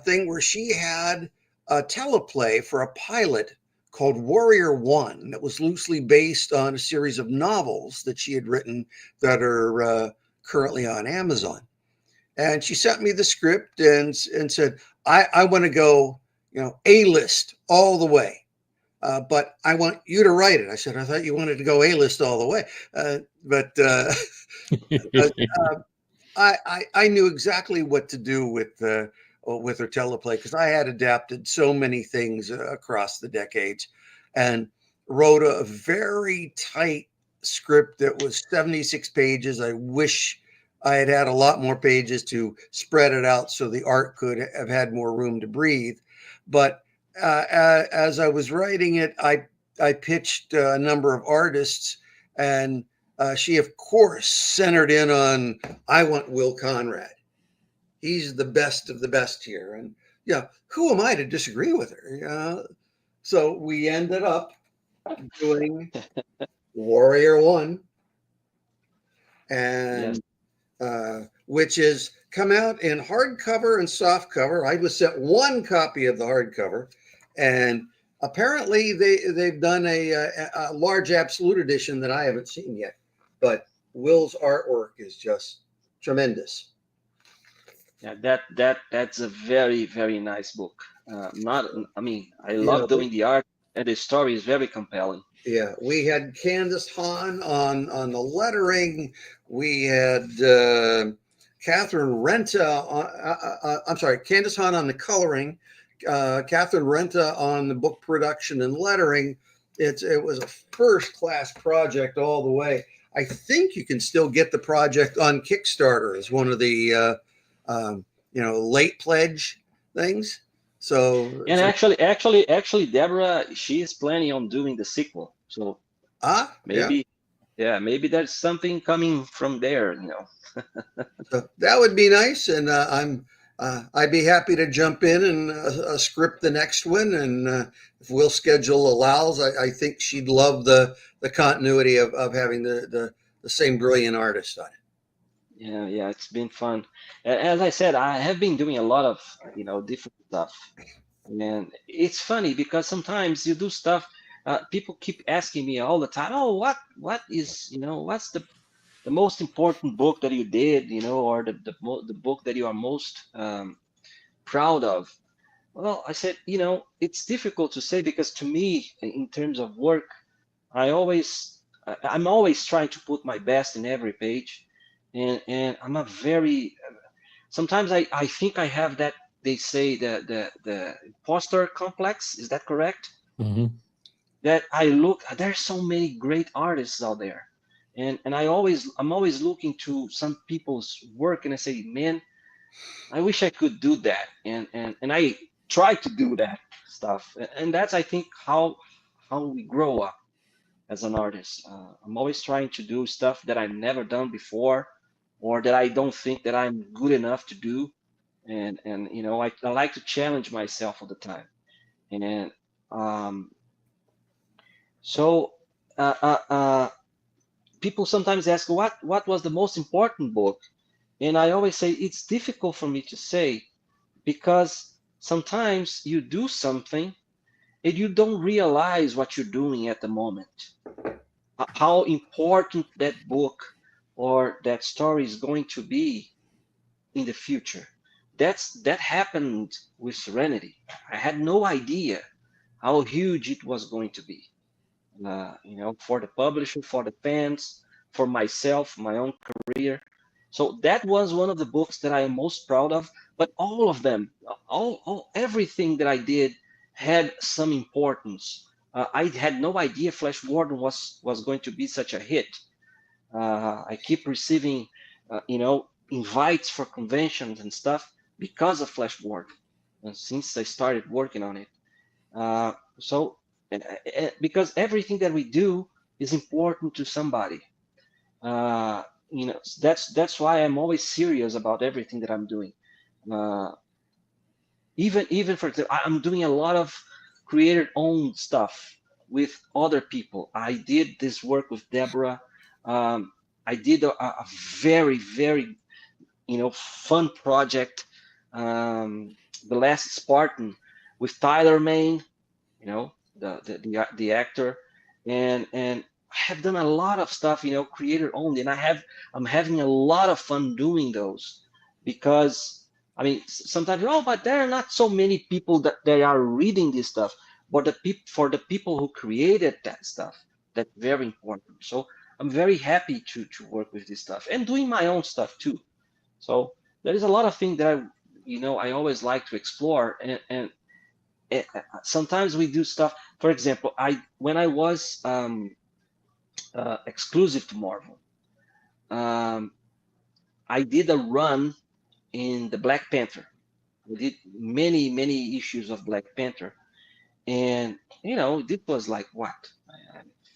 thing where she had a teleplay for a pilot called Warrior One that was loosely based on a series of novels that she had written that are currently on Amazon. And she sent me the script and said, I want to go, A-list all the way. But I want you to write it. I said, I thought you wanted to go A-list all the way. But I knew exactly what to do with her teleplay because I had adapted so many things across the decades and wrote a very tight script that was 76 pages. I wish I had had a lot more pages to spread it out so the art could have had more room to breathe. But as I was writing it, I pitched a number of artists, and she, of course, centered in on, I want Will Conrad. He's the best of the best here. And who am I to disagree with her? So we ended up doing Warrior One, Yes. and which is come out in hardcover and softcover. I was sent one copy of the hardcover, and apparently they've done a large absolute edition that I haven't seen yet. But Will's artwork is just tremendous. Yeah, that's a very, very nice book. Not, I mean, I Yeah, love doing the art, and the story is very compelling. yeah, we had Candace Hahn on the lettering. We had Catherine Renta on. I'm sorry, Candace Hahn on the coloring. Catherine Renta on the book production and lettering. It was a first class project all the way. I think you can still get the project on Kickstarter as one of the late pledge things. So And actually, Deborah, she is planning on doing the sequel. So yeah. maybe, yeah, maybe there's something coming from there, you know. So that would be nice, and I'd be happy to jump in and script the next one. And if Will schedule allows, I think she'd love the continuity of having the same brilliant artist on it. Yeah, yeah, it's been fun. As I said, I have been doing a lot of, different stuff. And it's funny because sometimes you do stuff, people keep asking me all the time, oh, what is, what's the most important book that you did, or the book that you are most proud of? Well, I said, it's difficult to say because to me, in terms of work, I'm always trying to put my best in every page, and I'm a very sometimes I think I have that they say the imposter complex. Is that correct? Hmm. That there's so many great artists out there, and I'm always looking to some people's work, and I say, man, I wish I could do that, and I try to do that stuff, and that's I think how we grow up as an artist. I'm always trying to do stuff that I've never done before, or that I don't think that I'm good enough to do, and I like to challenge myself all the time, and um, so uh, uh, uh, people sometimes ask what was the most important book, and I always say it's difficult for me to say because sometimes you do something and you don't realize what you're doing at the moment, how important that book or that story is going to be in the future. That happened with Serenity. I had no idea how huge it was going to be. For the publisher, for the fans, for myself, my own career. So that was one of the books that I am most proud of. But all of them, everything that I did had some importance. I had no idea Flash Gordon was going to be such a hit. I keep receiving, invites for conventions and stuff because of Flash Gordon, since I started working on it. So, because everything that we do is important to somebody. Uh, that's why I'm always serious about everything that I'm doing. Uh, even for example, I'm doing a lot of creator-owned stuff with other people. I did this work with Deborah. Um, I did a very, very, fun project, The Last Spartan, with Tyler Main, the actor, and I have done a lot of stuff, creator only, and I'm having a lot of fun doing those because I mean sometimes, oh, but there are not so many people that they are reading this stuff, but for the people who created that stuff, that's very important. So I'm very happy to work with this stuff and doing my own stuff too. So there is a lot of things that I always like to explore, and sometimes we do stuff. For example, I when I was exclusive to Marvel, um, I did a run in the Black Panther. I did many many issues of Black Panther, and it was like what,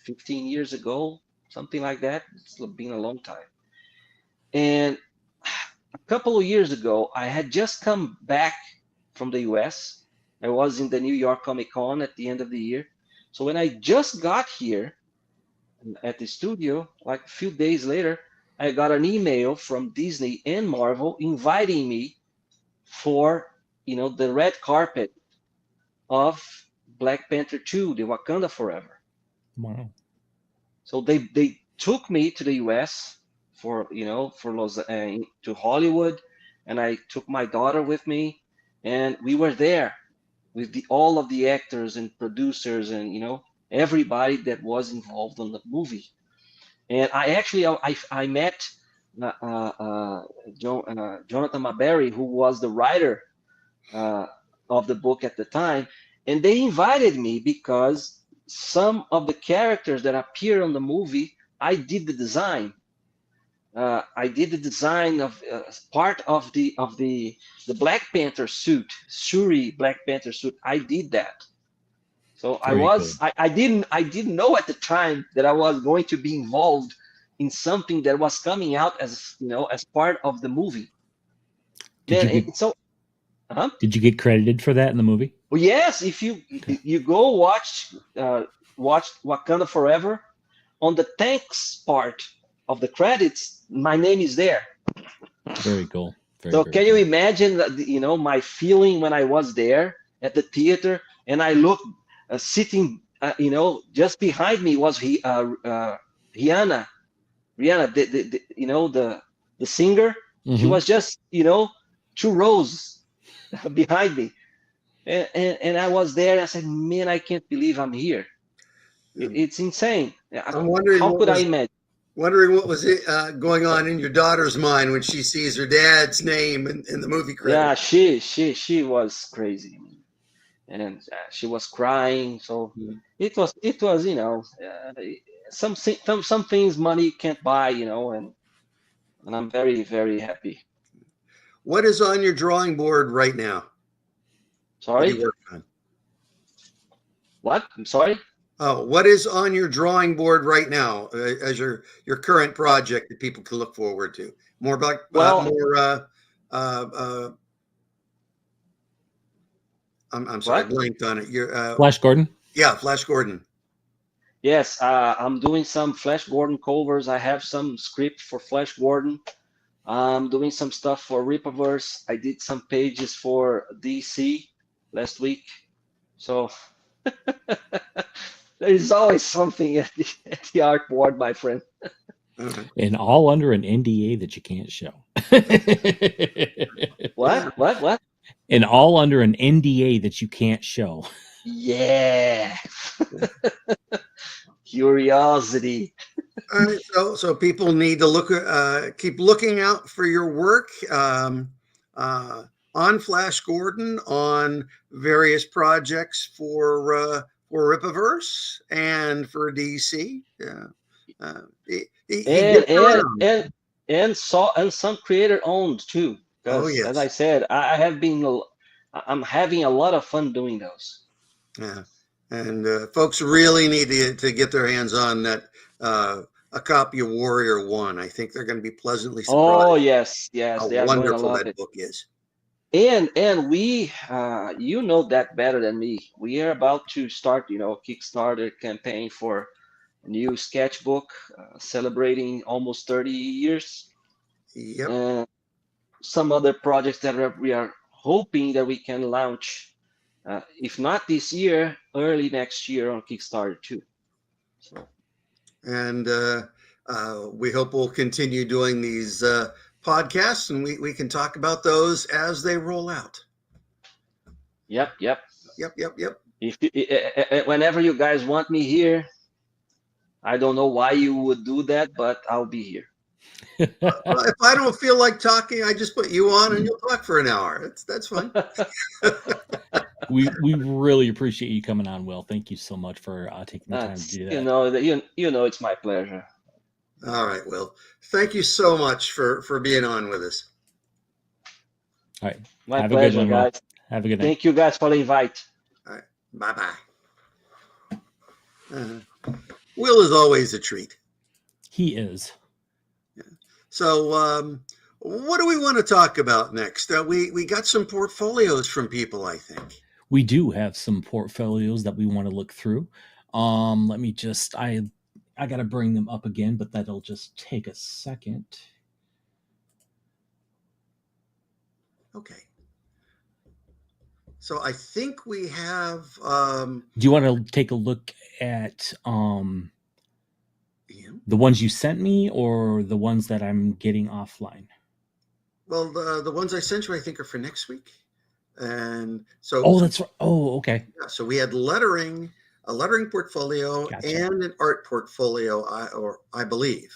15 years ago, something like that. It's been a long time. And a couple of years ago, I had just come back from the US. I was in the New York Comic Con at the end of the year. So when I just got here, at the studio, like a few days later, I got an email from Disney and Marvel inviting me for, the red carpet of Black Panther 2, The Wakanda Forever. Wow. So they took me to the US for, to Hollywood, and I took my daughter with me, and we were there with all of the actors and producers and, everybody that was involved on the movie. And I met uh, uh, uh, Jonathan Maberry, who was the writer uh, of the book at the time, and they invited me because some of the characters that appear on the movie, I did the design. I did the design of part of the Black Panther suit, Shuri Black Panther suit. I did that. So Very cool. I didn't know at the time that I was going to be involved in something that was coming out as, as part of the movie. Did Man, you get so huh? did you get credited for that in the movie? Well, yes, if Okay. you go watch Wakanda Forever, on the thanks part of the credits, my name is there. Very cool. Very, So very can you cool. imagine that, my feeling when I was there at the theater and I looked sitting, just behind me was Rihanna, the singer. She Hmm. was just, 2 rows behind me, and I was there. And I said, man, I can't believe I'm here. It's insane. I'm wondering How what could I was imagine? going on in your daughter's mind when she sees her dad's name in the movie credit. Yeah, she was crazy, and she was crying. So it was some things money can't buy, and I'm very very happy. What is on your drawing board right now that Sorry, you work on? what? I'm sorry. Oh, what is on your drawing board right now as your current project that people can look forward to? More about Well, more. Uh, I'm sorry, I what? blanked on it. You're Flash Gordon. yeah, Flash Gordon. Yes, I'm doing some Flash Gordon covers. I have some script for Flash Gordon. I'm doing some stuff for Ripaverse. I did some pages for DC last week. So there is always something at the art board, my friend. Okay. And all under an NDA that you can't show. Yeah. What? And all under an NDA that you can't show. Yeah. Curiosity. All right, so people need to keep looking out for your work uh, on Flash Gordon, on various projects for Ripaverse and for DC. Yeah, he and gets and around. and and some creator owned too, Oh because as I yes, said, I'm having a lot of fun doing those. yeah, and folks really need to get their hands on that. A copy of Warrior One. I think they're going to be pleasantly Oh surprised yes, how they are going to wonderful love that it. book is. And we, you know that better than me. We are about to start, Kickstarter campaign for a new sketchbook, celebrating almost 30 years, Yep. and some other projects that we are hoping that we can launch, if not this year, early next year on Kickstarter too. So, And we hope we'll continue doing these podcasts, and we can talk about those as they roll out. yep. Yep. If whenever you guys want me here, I don't know why you would do that, but I'll be here. Well, if I don't feel like talking, I just put you on and you'll talk for an hour. That's fine. We really appreciate you coming on, Will. Thank you so much for taking the time to That's do you that. know that you know it's my pleasure. All right, Will. Thank you so much for being on with us. All right. My Have a good pleasure, one, Will. guys. Have a good night. Thank you guys for the invite. All right. Bye bye. Will is always a treat. He is. So, what do we want to talk about next? We got some portfolios from people, I think. We do have some portfolios that we want to look through. Let me just I gotta bring them up again, but that'll just take a second. Okay. So I think we have. Do you want to take a look at Yeah. the ones you sent me or the ones that I'm getting offline? Well, the ones I sent you, I think, are for next week, and so Oh, that's right. Oh, okay. yeah, so we had lettering, a lettering portfolio, Gotcha. and an art portfolio. I believe.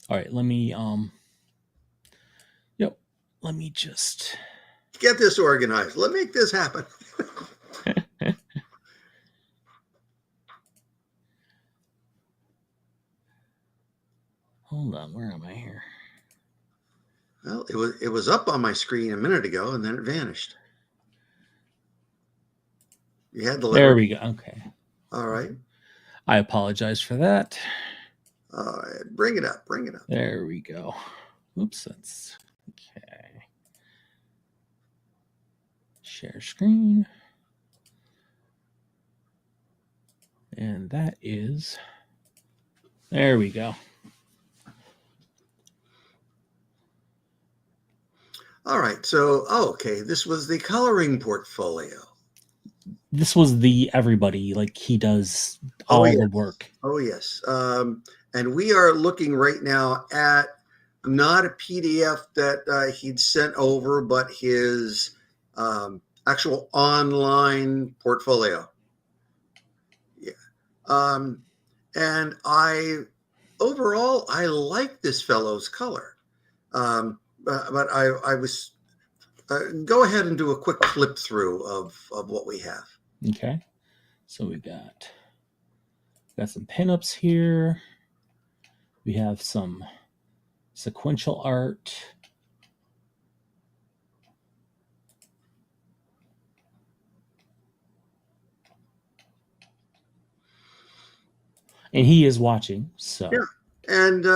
All right, let me yep. Let me just Get this organized. Let me make this happen. hold on. Where am I here? Well, it was up on my screen a minute ago, and then it vanished. You had the There letter. we go. Okay. All right. I apologize for that. All right. Bring it up. Bring it up. There we go. Oops, that's okay. Share screen. And that is, there we go. All right. So, okay. This was the coloring portfolio. This was the everybody, like he does all yes. the work. Oh, yes. And we are looking right now at not a PDF that he'd sent over, but his actual online portfolio. Yeah. And overall, I like this fellow's color. But I was, go ahead and do a quick flip through of what we have. Okay. So we got some pinups here. We have some sequential art. And he is watching, so. Yeah. And,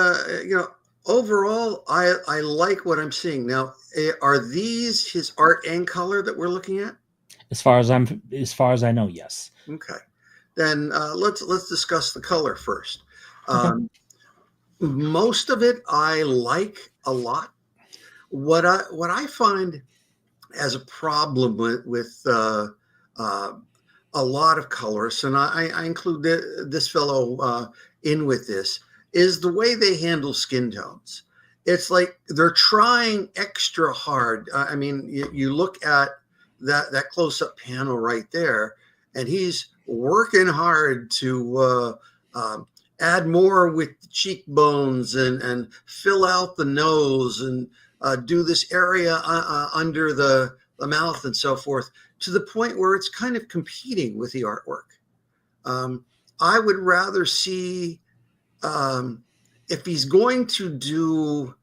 overall, I like what I'm seeing. Now, are these his art and color that we're looking at? As far as I know, yes. Okay. Then let's discuss the color first. Okay. Most of it I like a lot. What I find as a problem with a lot of colorists, and I include this fellow in with this, is the way they handle skin tones. It's like they're trying extra hard. I mean, you look at that close up panel right there, and he's working hard to add more with the cheekbones and fill out the nose and do this area under the mouth and so forth, to the point where it's kind of competing with the artwork. I would rather see, if he's going to do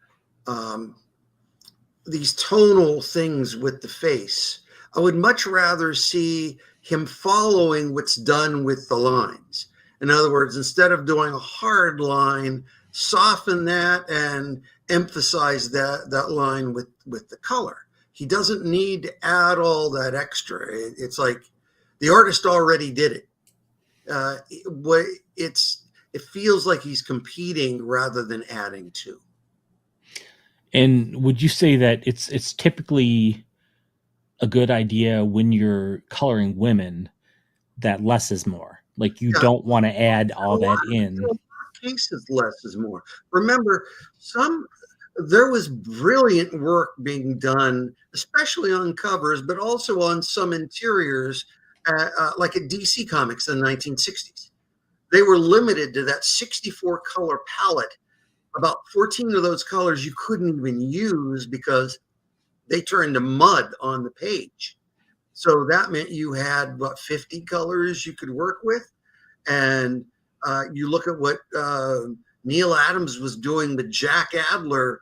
these tonal things with the face, I would much rather see him following what's done with the lines. In other words, instead of doing a hard line, soften that and emphasize that line with the color. He doesn't need to add all that extra. It's like the artist already did it. It feels like he's competing rather than adding to. And would you say that it's typically a good idea when you're coloring women that less is more? Like you don't want to add all that in. In a lot of cases, less is more. Remember, there was brilliant work being done, especially on covers, but also on some interiors, like at DC Comics in the 1960s. They were limited to that 64 color palette. About 14 of those colors you couldn't even use because they turned to mud on the page. So that meant you had, 50 colors you could work with. And you look at what Neil Adams was doing with Jack Adler,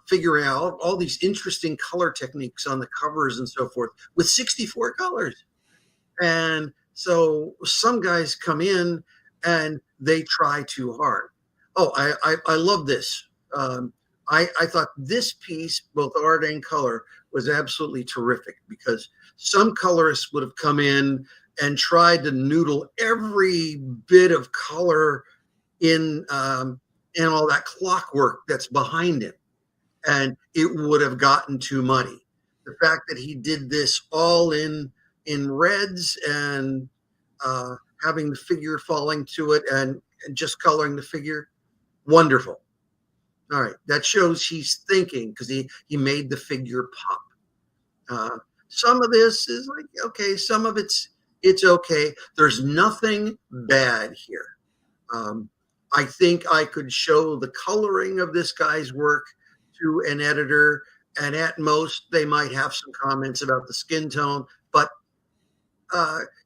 figuring out all these interesting color techniques on the covers and so forth with 64 colors. And so some guys come in and they try too hard. Oh, I love this. I thought this piece, both art and color, was absolutely terrific, because some colorists would have come in and tried to noodle every bit of color in and all that clockwork that's behind him, and it would have gotten too muddy. The fact that he did this all in reds and having the figure falling to it and just coloring the figure, wonderful. All right, that shows he's thinking because he made the figure pop. Some of this is like okay, some of it's okay. There's nothing bad here. I think I could show the coloring of this guy's work to an editor, and at most they might have some comments about the skin tone, but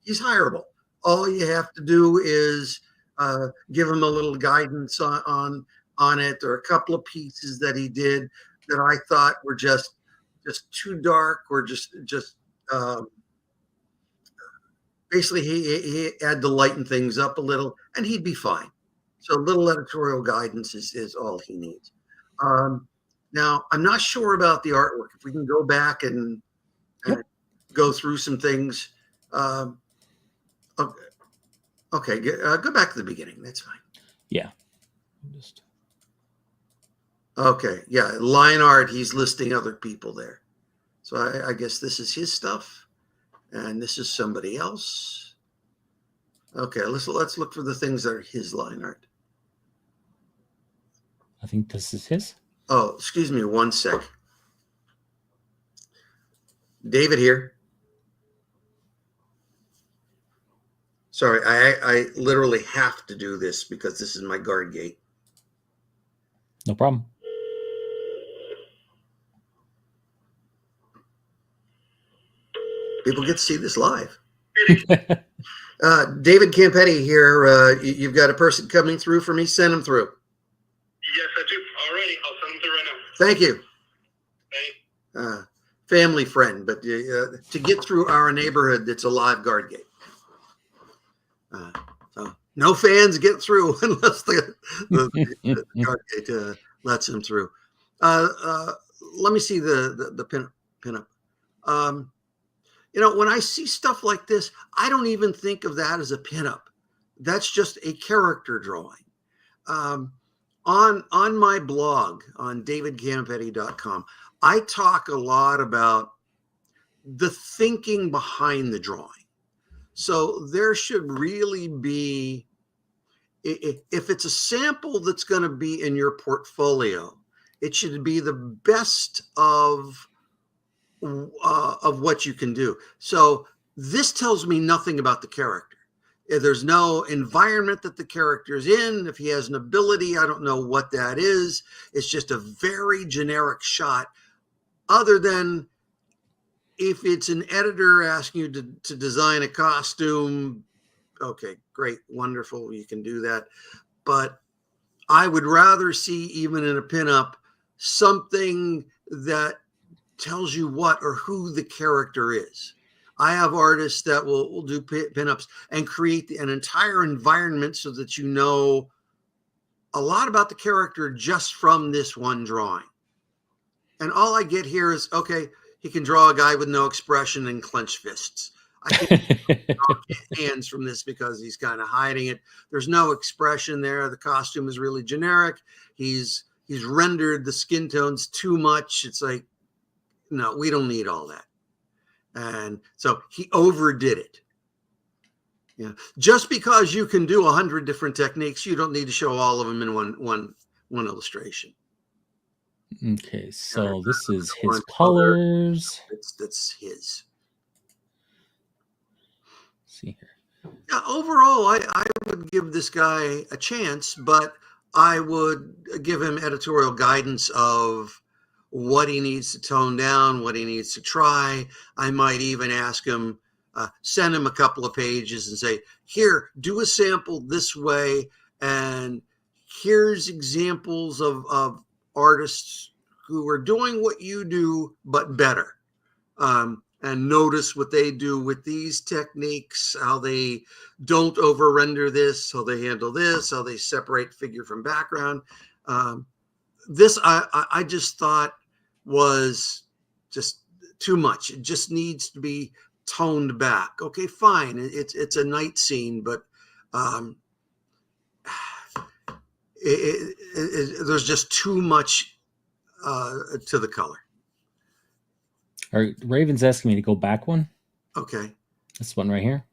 he's hireable. All you have to do is give him a little guidance on it, or a couple of pieces that he did that I thought were just too dark, or just um, basically he had to lighten things up a little, and he'd be fine. So a little editorial guidance is all he needs. Now, I'm not sure about the artwork. If we can go back and go through some things. Okay, go back to the beginning. That's fine. Yeah. Okay, yeah, line art, he's listing other people there. So I guess this is his stuff, and this is somebody else. Okay, let's look for the things that are his line art. I think this is his. Oh, excuse me, one sec. David here. Sorry, I literally have to do this because this is my guard gate. No problem. People get to see this live. David Campetti here. You've got a person coming through for me. Send him through. Yes, I do. Already, I'll send them through right now. Thank you. Hey. Family friend, but to get through our neighborhood, it's a live guard gate. So no fans get through unless the guard gate lets them through. Let me see the pinup. When I see stuff like this, I don't even think of that as a pinup. That's just a character drawing. On my blog on davidcampetti.com, I talk a lot about the thinking behind the drawing. So there should really be, if it's a sample that's going to be in your portfolio, it should be the best of what you can do. So this tells me nothing about the character. If there's no environment that the character's in, if he has an ability, I don't know what that is. It's just a very generic shot, other than if it's an editor asking you to design a costume. Okay, great, wonderful, you can do that. But I would rather see, even in a pinup, something that tells you what or who the character is. I have artists that will do pinups and create an entire environment so that you know a lot about the character just from this one drawing. And all I get here is, okay, he can draw a guy with no expression and clenched fists. I can't draw hands from this because he's kind of hiding it. There's no expression there. The costume is really generic. He's rendered the skin tones too much. It's like, no, we don't need all that. And so he overdid it. Yeah. Just because you can do 100 different techniques, you don't need to show all of them in one illustration. Okay, so this is his colors. That's his. Let's see here. Yeah, overall, I would give this guy a chance, but I would give him editorial guidance of what he needs to tone down, what he needs to try. I might even ask him, send him a couple of pages and say, here, do a sample this way. And here's examples of artists who are doing what you do, but better. And notice what they do with these techniques, how they don't over render this, how they handle this, how they separate figure from background. This I just thought was just too much. It just needs to be toned back. Okay, fine. It's a night scene, but there's just too much to the color. All right, Raven's asking me to go back one. Okay. This one right here.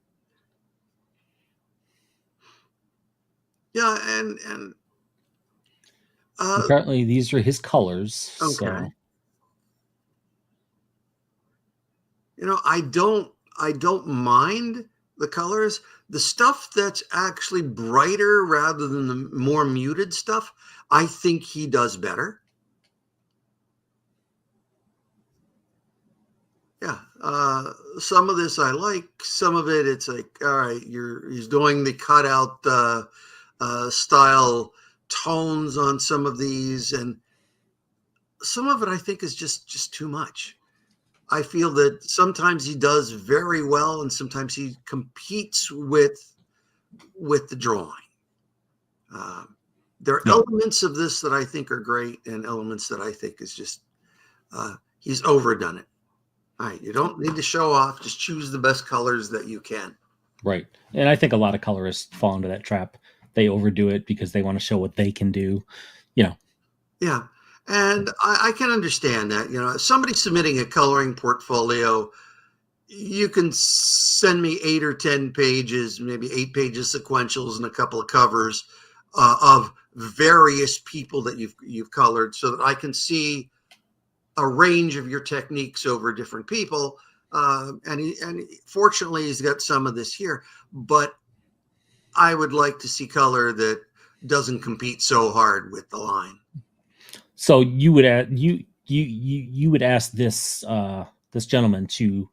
Yeah, and apparently these are his colors. okay. So. You know, I don't mind the colors. The stuff that's actually brighter rather than the more muted stuff, I think he does better. Yeah, some of this I like. Some of it, it's like, all right, he's doing the cutout style tones on some of these, and some of it I think is just too much. I feel that sometimes he does very well, and sometimes he competes with the drawing. There are elements of this that I think are great, and elements that I think is just he's overdone it. All right, you don't need to show off. Just choose the best colors that you can. Right, and I think a lot of colorists fall into that trap. They overdo it because they want to show what they can do. You know. Yeah, and I can understand that. You know, somebody submitting a coloring portfolio, you can send me 8 or 10 pages, maybe 8 pages sequentials and a couple of covers of various people that you've colored, so that I can see a range of your techniques over different people. And fortunately, he's got some of this here, but I would like to see color that doesn't compete so hard with the line. So you would you would ask this this gentleman to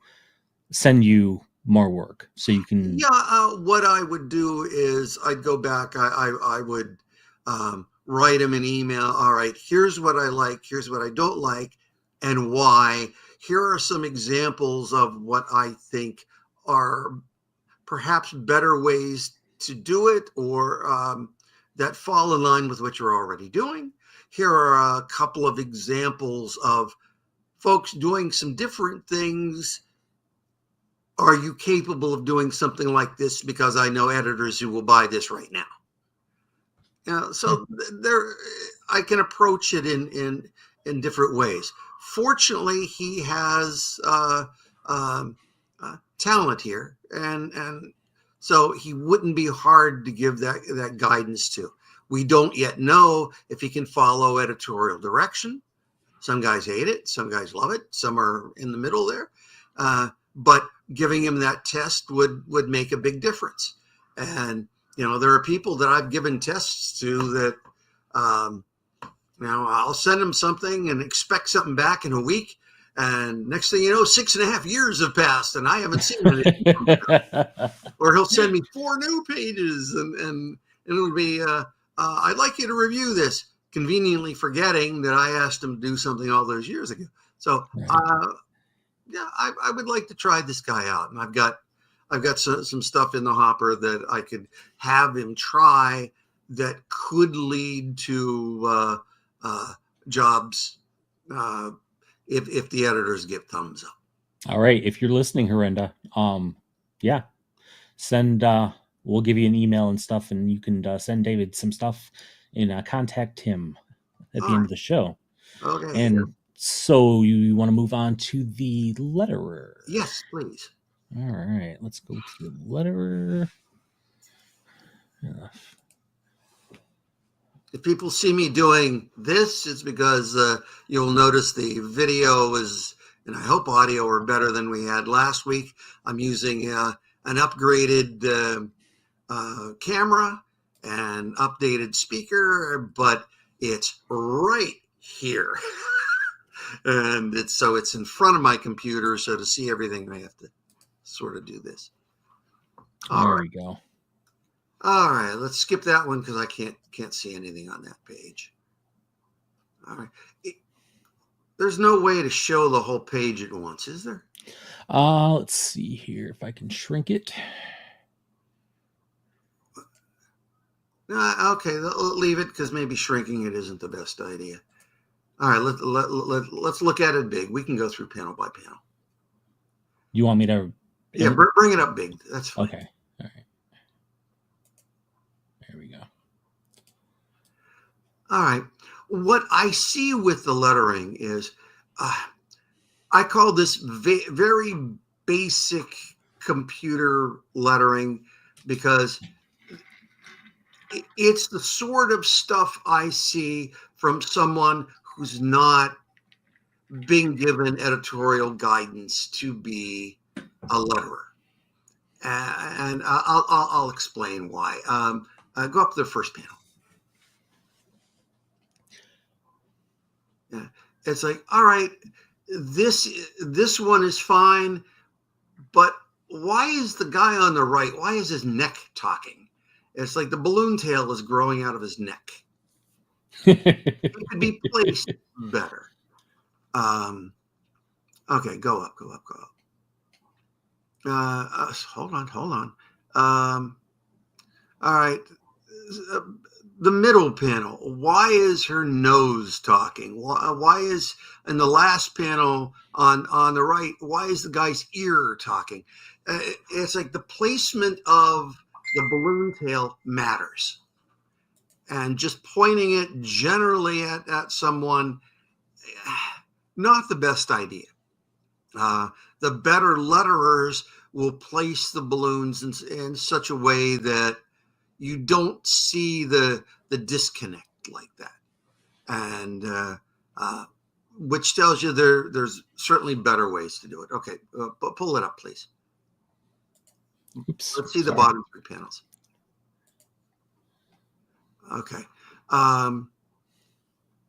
send you more work so you can. Yeah, what I would do is I'd go back. I would write him an email. All right, here's what I like. Here's what I don't like, and why. Here are some examples of what I think are perhaps better ways to do it, or that fall in line with what you're already doing. Here are a couple of examples of folks doing some different things. Are you capable of doing something like this? Because I know editors who will buy this right now. So there, I can approach it in different ways. Fortunately, he has talent here, and so he wouldn't be hard to give that guidance to. We don't yet know if he can follow editorial direction. Some guys hate it, some guys love it, some are in the middle there. But giving him that test would make a big difference. And you know, there are people that I've given tests to that, you know, I'll send them something and expect something back in a week. And next thing you know, 6.5 years have passed and I haven't seen anything. Or he'll send me 4 new pages and it'll be, I'd like you to review this, conveniently forgetting that I asked him to do something all those years ago. So, yeah, I would like to try this guy out. And I've got some stuff in the hopper that I could have him try that could lead to jobs if the editors give thumbs up. All right, if you're listening, Horrenda, yeah, send. We'll give you an email and stuff, and you can send David some stuff and contact him at the end of the show. Okay. And so you want to move on to the letterer? Yes, please. All right, let's go to the letterer. If people see me doing this, it's because you'll notice the video is, and I hope audio are better than we had last week. I'm using an upgraded camera and updated speaker, but it's right here. And it's in front of my computer, so to see everything, I have to sort of do this. There we go. All right, let's skip that one because I can't see anything on that page. All right, there's no way to show the whole page at once, is there? Let's see here if I can shrink it. Okay, leave it because maybe shrinking it isn't the best idea. All right, let's look at it big. We can go through panel by panel. You want me to? Yeah, bring it up big. That's fine. Okay. All right. There we go. All right. What I see with the lettering is, I call this very basic computer lettering because it's the sort of stuff I see from someone who's not being given editorial guidance to be a letterer. And I'll explain why. Go up to the first panel. Yeah. It's like, all right, this one is fine, but why is the guy on the right? Why is his neck talking? It's like the balloon tail is growing out of his neck. It could be placed better. Okay, go up. Hold on. All right. The middle panel. Why is her nose talking? Why is in the last panel on the right? Why is the guy's ear talking? It's like the placement of the balloon tail matters, and just pointing it generally at someone, not the best idea. The better letterers will place the balloons in such a way that you don't see the disconnect like that, and which tells you there's certainly better ways to do it. Okay, but pull it up, please. Oops, let's see the sorry. bottom three panels. Okay,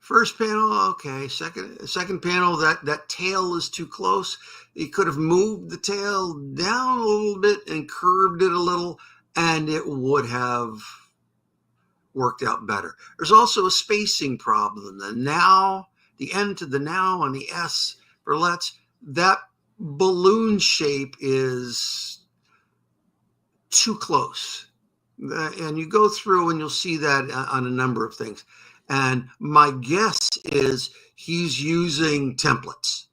first panel, okay. Second panel, that tail is too close. You could have moved the tail down a little bit and curved it a little, and it would have worked out better. There's also a spacing problem. The end to the now on the S for let's, that balloon shape is too close. And you go through and you'll see that on a number of things. And my guess is he's using templates.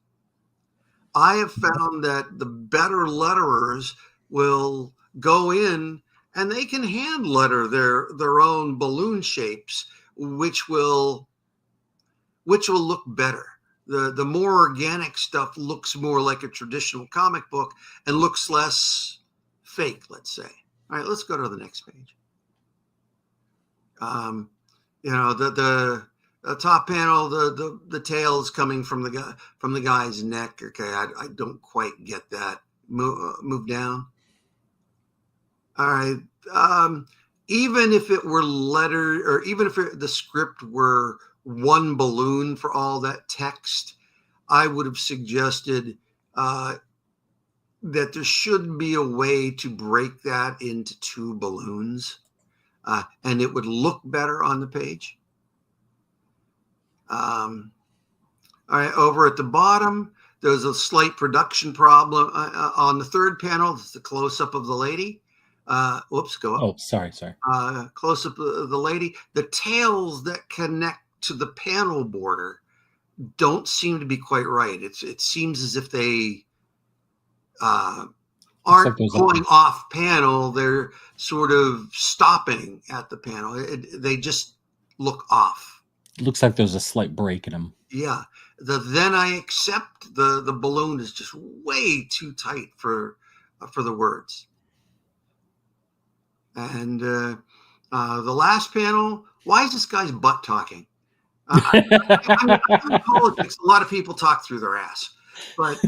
I have found that the better letterers will go in and they can hand letter their own balloon shapes, which will look better. The more organic stuff looks more like a traditional comic book and looks less fake, let's say. All right, let's go to the next page. The top panel, the tail is coming from the guy's neck. Okay, I don't quite get that. Move down. All right. Even if it were lettered, or even if the script were one balloon for all that text, I would have suggested that there should be a way to break that into two balloons, and it would look better on the page. All right, over at the bottom, there's a slight production problem on the third panel. It's the close-up of the lady. Whoops, go up. Oh, sorry. Close-up of the lady. The tails that connect to the panel border don't seem to be quite right. It seems as if they aren't going off panel. They're sort of stopping at the panel. They just look off. It looks like there's a slight break in them. Yeah. Then I accept the balloon is just way too tight for the words. And the last panel, why is this guy's butt talking? I'm in politics. A lot of people talk through their ass, but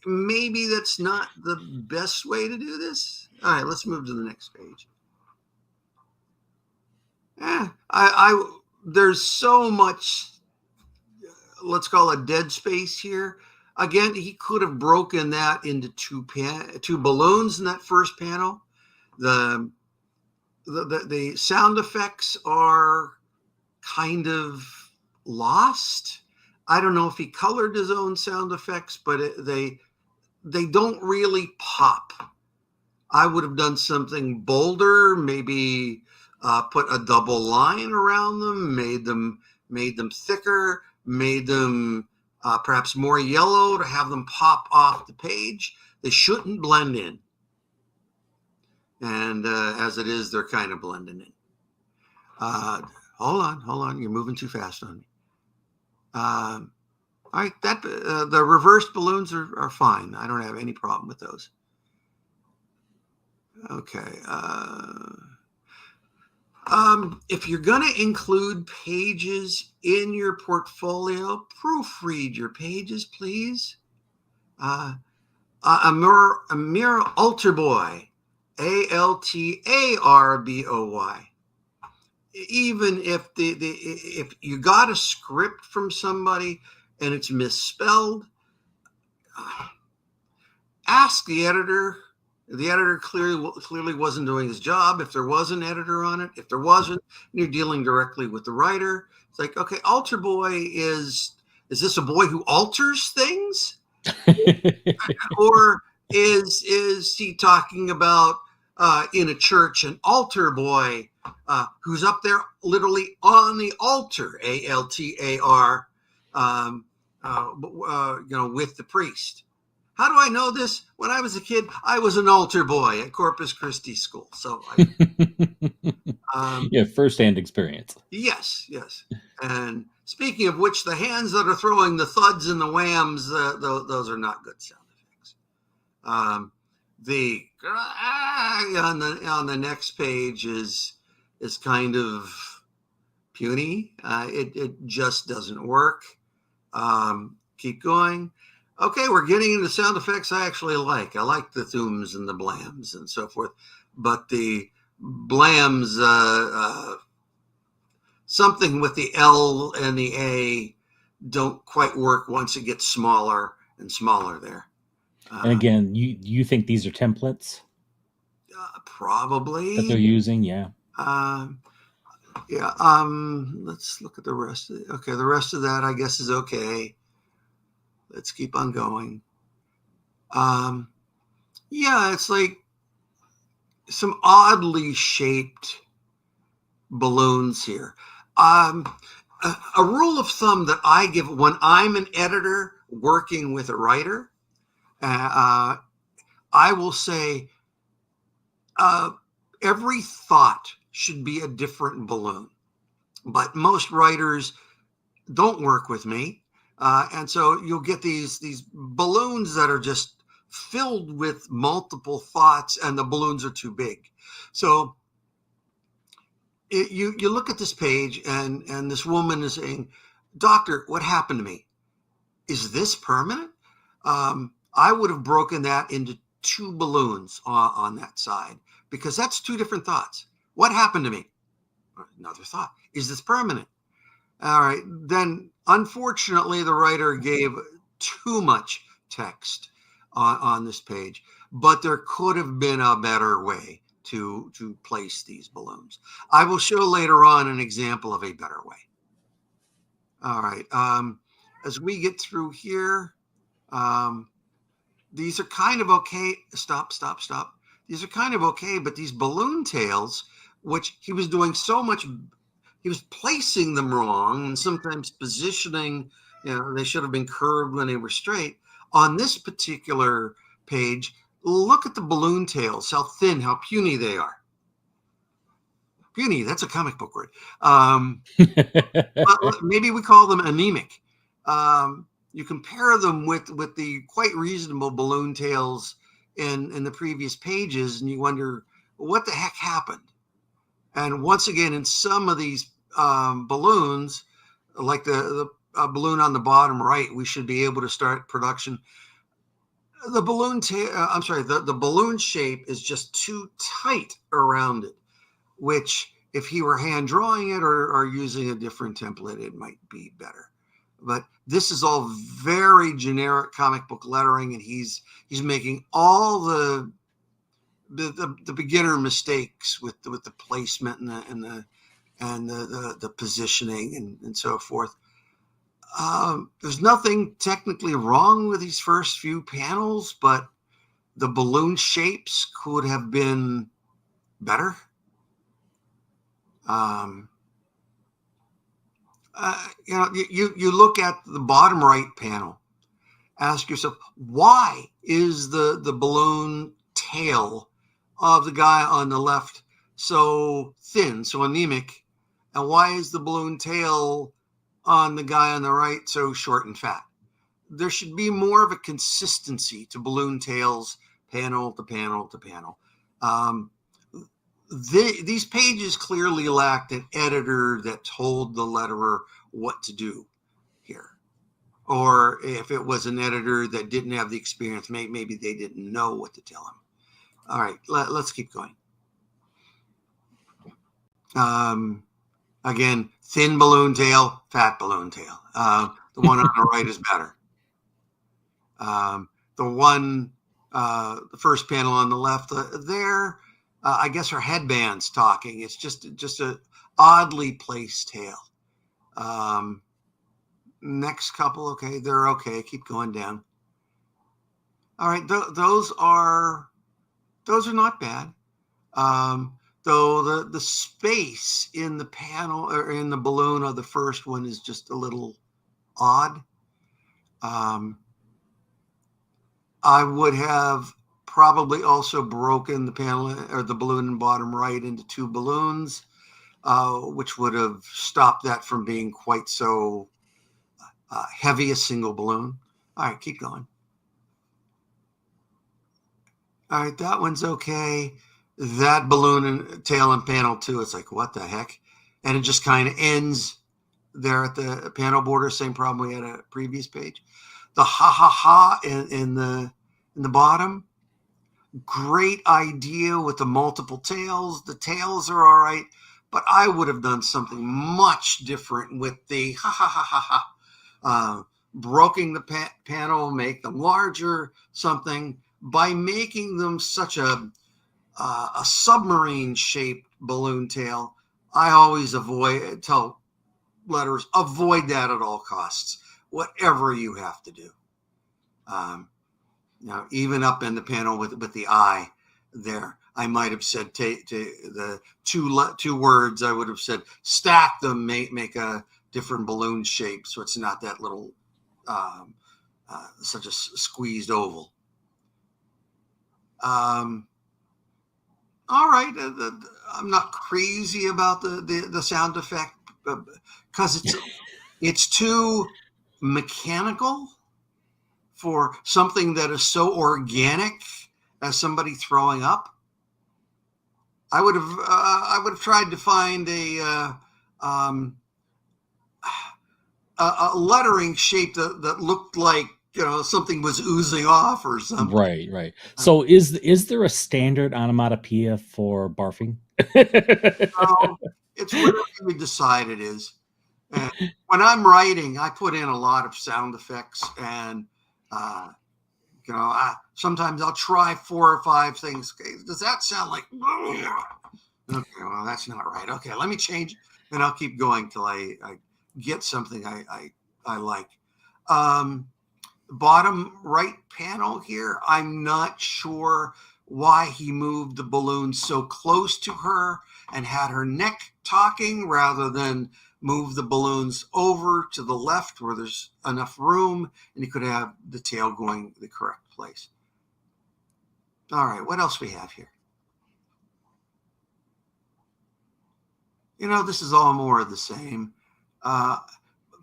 maybe that's not the best way to do this. All right, let's move to the next page. There's so much, let's call it dead space here. Again, he could have broken that into two balloons in that first panel. The sound effects are kind of lost. I don't know if he colored his own sound effects, but they don't really pop. I would have done something bolder, maybe put a double line around them, made them thicker, made them perhaps more yellow to have them pop off the page. They shouldn't blend in. And as it is, they're kind of blending in. Hold on. You're moving too fast on me. All right, that the reversed balloons are fine. I don't have any problem with those. Okay. If you're going to include pages in your portfolio, proofread your pages, please. Amir Alterboy, Altarboy. Even if if you got a script from somebody and it's misspelled, ask the editor. The editor clearly wasn't doing his job. If there was an editor on it, if there wasn't, you're dealing directly with the writer. It's like, okay, altar boy is this a boy who alters things, or is he talking about in a church an altar boy who's up there literally on the altar, Altar, with the priest? How do I know this? When I was a kid, I was an altar boy at Corpus Christi School. So, yeah, firsthand experience. Yes. And speaking of which, the hands that are throwing the thuds and the whams, those are not good sound effects. The on the next page is kind of puny. It just doesn't work. Keep going. Okay, we're getting into sound effects I actually like. I like the thooms and the blams and so forth. But the blams, something with the L and the A don't quite work once it gets smaller and smaller there. And again, you think these are templates? Probably. That they're using, yeah. Let's look at the rest of it. Okay, the rest of that I guess is okay. Let's keep on going. It's like some oddly shaped balloons here. A rule of thumb that I give when I'm an editor working with a writer, I will say every thought should be a different balloon. But most writers don't work with me. And so you'll get these balloons that are just filled with multiple thoughts, and the balloons are too big. So you look at this page, and this woman is saying, "Doctor, what happened to me? Is this permanent?" I would have broken that into two balloons on that side, because that's two different thoughts. What happened to me? Another thought. Is this permanent? All right, then unfortunately, the writer gave too much text on this page, but there could have been a better way to place these balloons. I will show later on an example of a better way. All right, as we get through here, these are kind of okay. Stop. These are kind of okay, but these balloon tails, which he was doing so much, he was placing them wrong and sometimes positioning, they should have been curved when they were straight. On this particular page, look at the balloon tails, how thin, how puny they are. Puny, that's a comic book word. Maybe we call them anemic. You compare them with the quite reasonable balloon tails in the previous pages, and you wonder, what the heck happened? And once again, in some of these balloons, like the balloon on the bottom right, we should be able to start production. The balloon the balloon shape is just too tight around it, which if he were hand drawing it or using a different template, it might be better. But this is all very generic comic book lettering, and he's making all the beginner mistakes with the placement and the positioning and so forth. There's nothing technically wrong with these first few panels, but the balloon shapes could have been better. You look at the bottom right panel, ask yourself, why is the balloon tail of the guy on the left so thin, so anemic, And why is the balloon tail on the guy on the right so short and fat? There should be more of a consistency to balloon tails, panel to panel to panel. These pages clearly lacked an editor that told the letterer what to do here. Or if it was an editor that didn't have the experience, maybe they didn't know what to tell him. All right, let's keep going. Again, thin balloon tail, fat balloon tail. The one on the right is better. The first panel on the left there, I guess her headband's talking. It's just a oddly placed tail. Next couple, okay, they're okay. Keep going down. All right, those are not bad. Though the space in the panel or in the balloon of the first one is just a little odd. I would have probably also broken the panel or the balloon in bottom right into two balloons, which would have stopped that from being quite so heavy a single balloon. All right, keep going. All right, that one's okay. That balloon and tail in panel 2, it's like, what the heck? And it just kind of ends there at the panel border. Same problem we had at a previous page. The ha in the bottom. Great idea with the multiple tails. The tails are all right, but I would have done something much different with the ha. Broken the panel, make them larger, something. By making them such a submarine-shaped balloon tail, I always tell letters, avoid that at all costs, whatever you have to do. Now, even up in the panel with the eye there, I might have said to the two words, I would have said stack them, make a different balloon shape so it's not that little, such a squeezed oval. All right, I'm not crazy about the sound effect because it's too mechanical for something that is so organic as somebody throwing up. I would have tried to find a lettering shape that looked like something was oozing off or something. Right. So is there a standard onomatopoeia for barfing? No, it's whatever we decide it is. And when I'm writing, I put in a lot of sound effects, and sometimes I'll try 4 or 5 things. Okay, does that sound like? Okay, well, that's not right. Okay, let me change, and I'll keep going till I get something I like. Bottom right panel here, I'm not sure why he moved the balloon so close to her and had her neck talking rather than move the balloons over to the left where there's enough room and he could have the tail going the correct place. All right, what else we have here? This is all more of the same.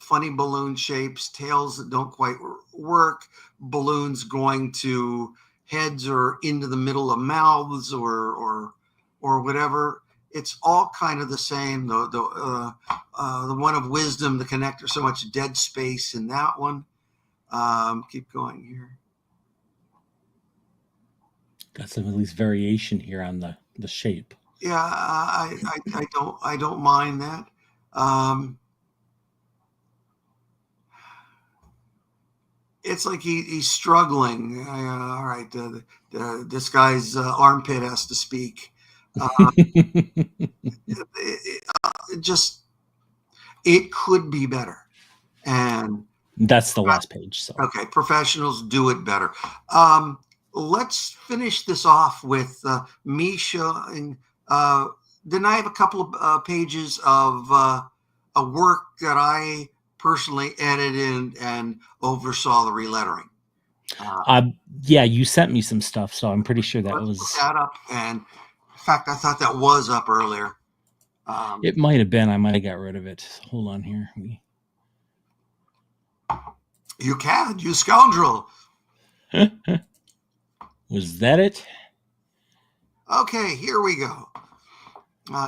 Funny balloon shapes, tails that don't quite work, balloons going to heads or into the middle of mouths or whatever. It's all kind of the same. The one of wisdom, the connector, so much dead space in that one. Keep going here. Got some at least variation here on the shape. Yeah, I don't mind that. It's like he's struggling. All right, this guy's armpit has to speak. It could be better. And that's the last page. So okay, professionals do it better. Let's finish this off with me showing. Then I have a couple of pages of a work that I personally edited and oversaw the relettering. Yeah, you sent me some stuff, so I'm pretty sure that was that up. And in fact, I thought that was up earlier. It might have been. I might have got rid of it. Hold on here. You can, you scoundrel. Was that it? Okay, here we go.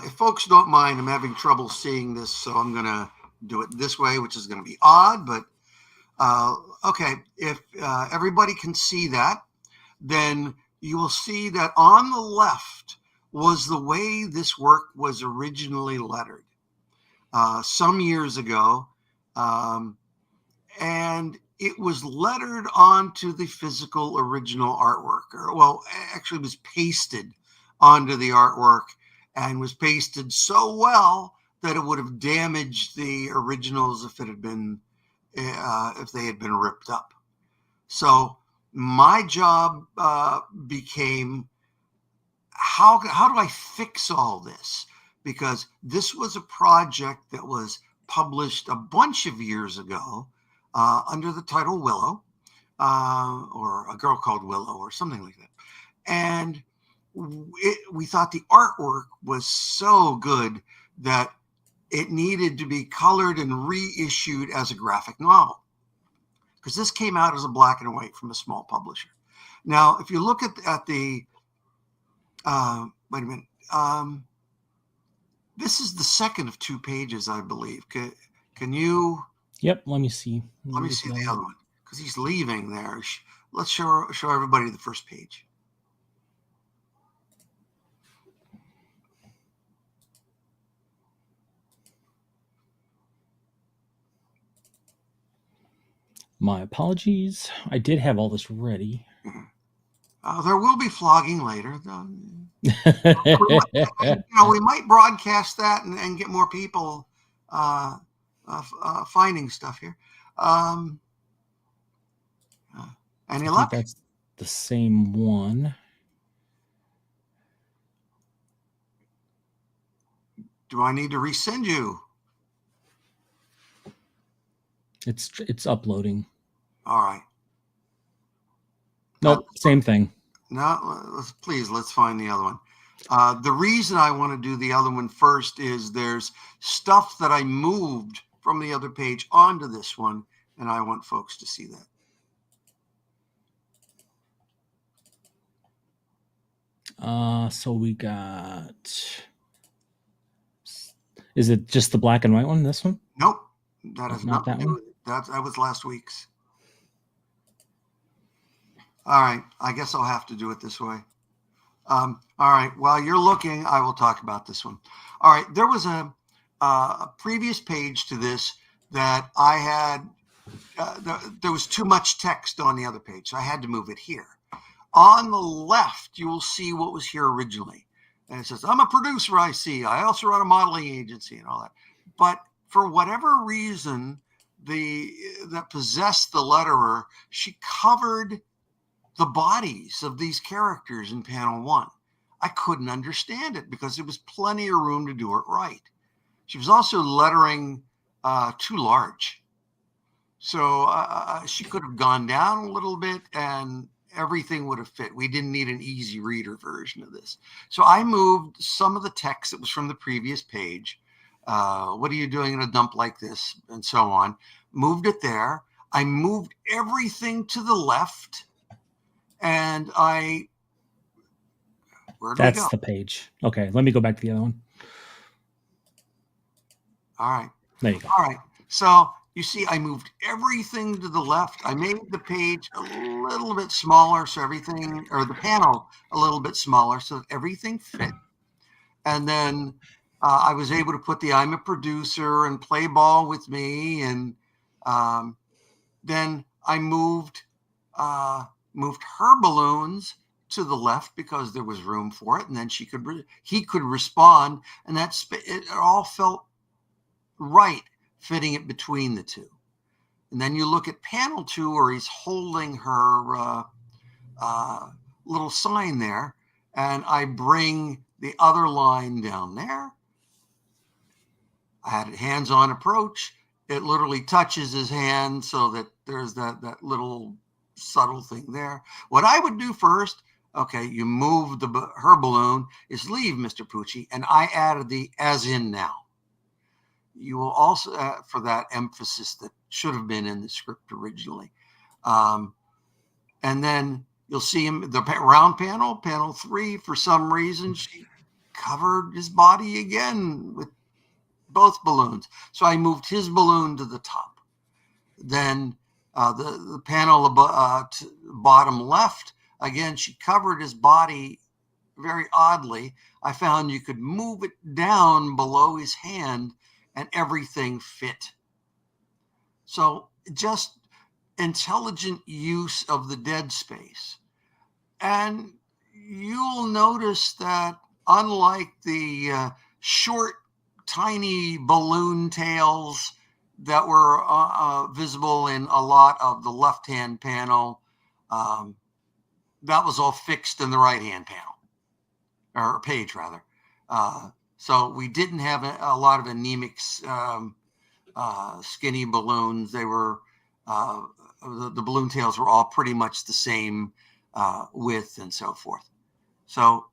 If folks don't mind, I'm having trouble seeing this, so I'm going to do it this way, which is going to be odd, but okay. If everybody can see that, then you will see that on the left was the way this work was originally lettered some years ago. And it was lettered onto the physical original artwork, or well, actually was pasted onto the artwork, and was pasted so well that it would have damaged the originals if it had been if they had been ripped up. So my job became how do I fix all this? Because this was a project that was published a bunch of years ago under the title Willow, or A Girl Called Willow, or something like that. And we thought the artwork was so good that it needed to be colored and reissued as a graphic novel, because this came out as a black and white from a small publisher. Now, if you look at the wait a minute, this is the second of 2 pages, I believe. Can you? Yep. Let me see. Let me see the other one, because he's leaving there. Let's show everybody the first page. My apologies. I did have all this ready. There will be flogging later. We might broadcast that and get more people finding stuff here. Any luck? That's the same one. Do I need to resend you? It's uploading. All right. Nope, same thing. No, let's find the other one. The reason I want to do the other one first is there's stuff that I moved from the other page onto this one, and I want folks to see that. So we got. Is it just the black and white one? This one? Nope, that is not that one. That was last week's. All right, I guess I'll have to do it this way. All right, while you're looking, I will talk about this one. All right, there was a previous page to this that I had. There was too much text on the other page, so I had to move it here. On the left, you will see what was here originally. And it says, I'm a producer, I see. I also run a modeling agency and all that. But for whatever reason, that possessed the letterer, she covered the bodies of these characters in panel 1. I couldn't understand it because there was plenty of room to do it right. She was also lettering too large. So she could have gone down a little bit and everything would have fit. We didn't need an easy reader version of this. So I moved some of the text that was from the previous page. What are you doing in a dump like this? And so on. Moved it there. I moved everything to the left. And that's the page. Okay, let me go back to the other one. All right. There you go. All right. So you see, I moved everything to the left. I made the page a little bit smaller, so everything, or the panel a little bit smaller, so that everything fit. And then I was able to put the I'm a producer and play ball with me. And then I moved her balloons to the left because there was room for it. And then he could respond. And it all felt right, fitting it between the two. And then you look at panel 2 where he's holding her little sign there, and I bring the other line down there. I had a hands-on approach. It literally touches his hand so that there's that little subtle thing there. What I would do first, Okay, you moved her balloon is leave, Mr. Pucci, and I added the as in now. You will also, for that emphasis that should have been in the script originally. And then you'll see him, the round panel 3, for some reason, she covered his body again with both balloons. So I moved his balloon to the top. Then the panel bottom left, again, she covered his body very oddly. I found you could move it down below his hand and everything fit. So just intelligent use of the dead space. And you'll notice that unlike the short, tiny balloon tails that were visible in a lot of the left-hand panel, that was all fixed in the right-hand panel, or page rather. So we didn't have a lot of anemic, skinny balloons. They were, the balloon tails were all pretty much the same width and so forth. So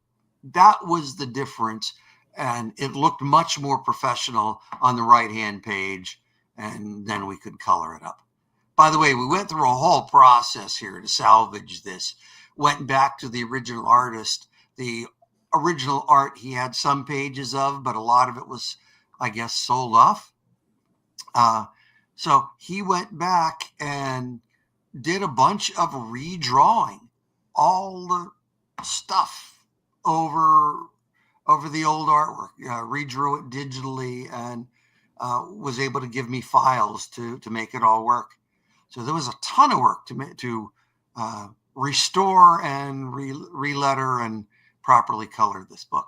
that was the difference. And it looked much more professional on the right-hand page, and then we could color it up. By the way, we went through a whole process here to salvage this. Went back to the original artist. The original art he had some pages of, but a lot of it was, I guess, sold off. So he went back and did a bunch of redrawing all the stuff over the old artwork, redrew it digitally, and was able to give me files to make it all work. So there was a ton of work to restore and re-letter and properly color this book.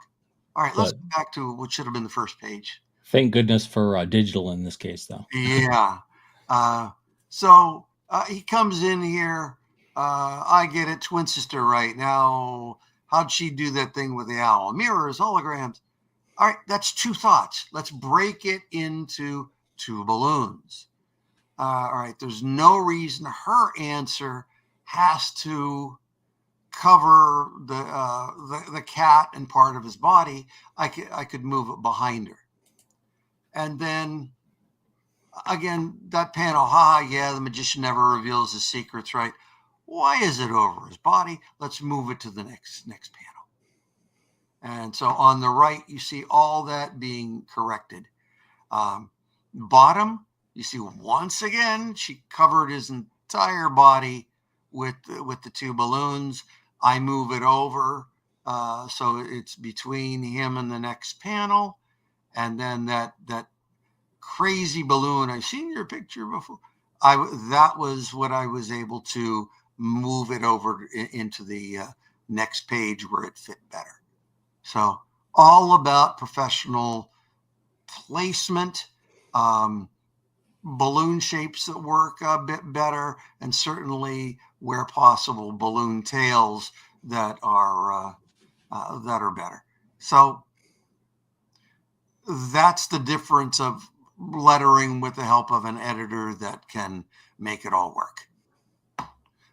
All right, let's go back to what should have been the first page. Thank goodness for digital in this case, though. Yeah. So he comes in here. I get it. Twin sister right now. How'd she do that thing with the owl? Mirrors, holograms. All right, that's two thoughts. Let's break it into two balloons. All right, there's no reason her answer has to cover the cat and part of his body. I could move it behind her. And then again, that panel, yeah, the magician never reveals his secrets, right? Why is it over his body? Let's move it to the next panel. And so on the right, you see all that being corrected. Bottom, you see once again, she covered his entire body with the two balloons. I move it over so it's between him and the next panel. And then that crazy balloon, I've seen your picture before. That was what I was able to move it over into the next page where it fit better. So all about professional placement, balloon shapes that work a bit better, and certainly where possible, balloon tails that are better. So that's the difference of lettering with the help of an editor that can make it all work.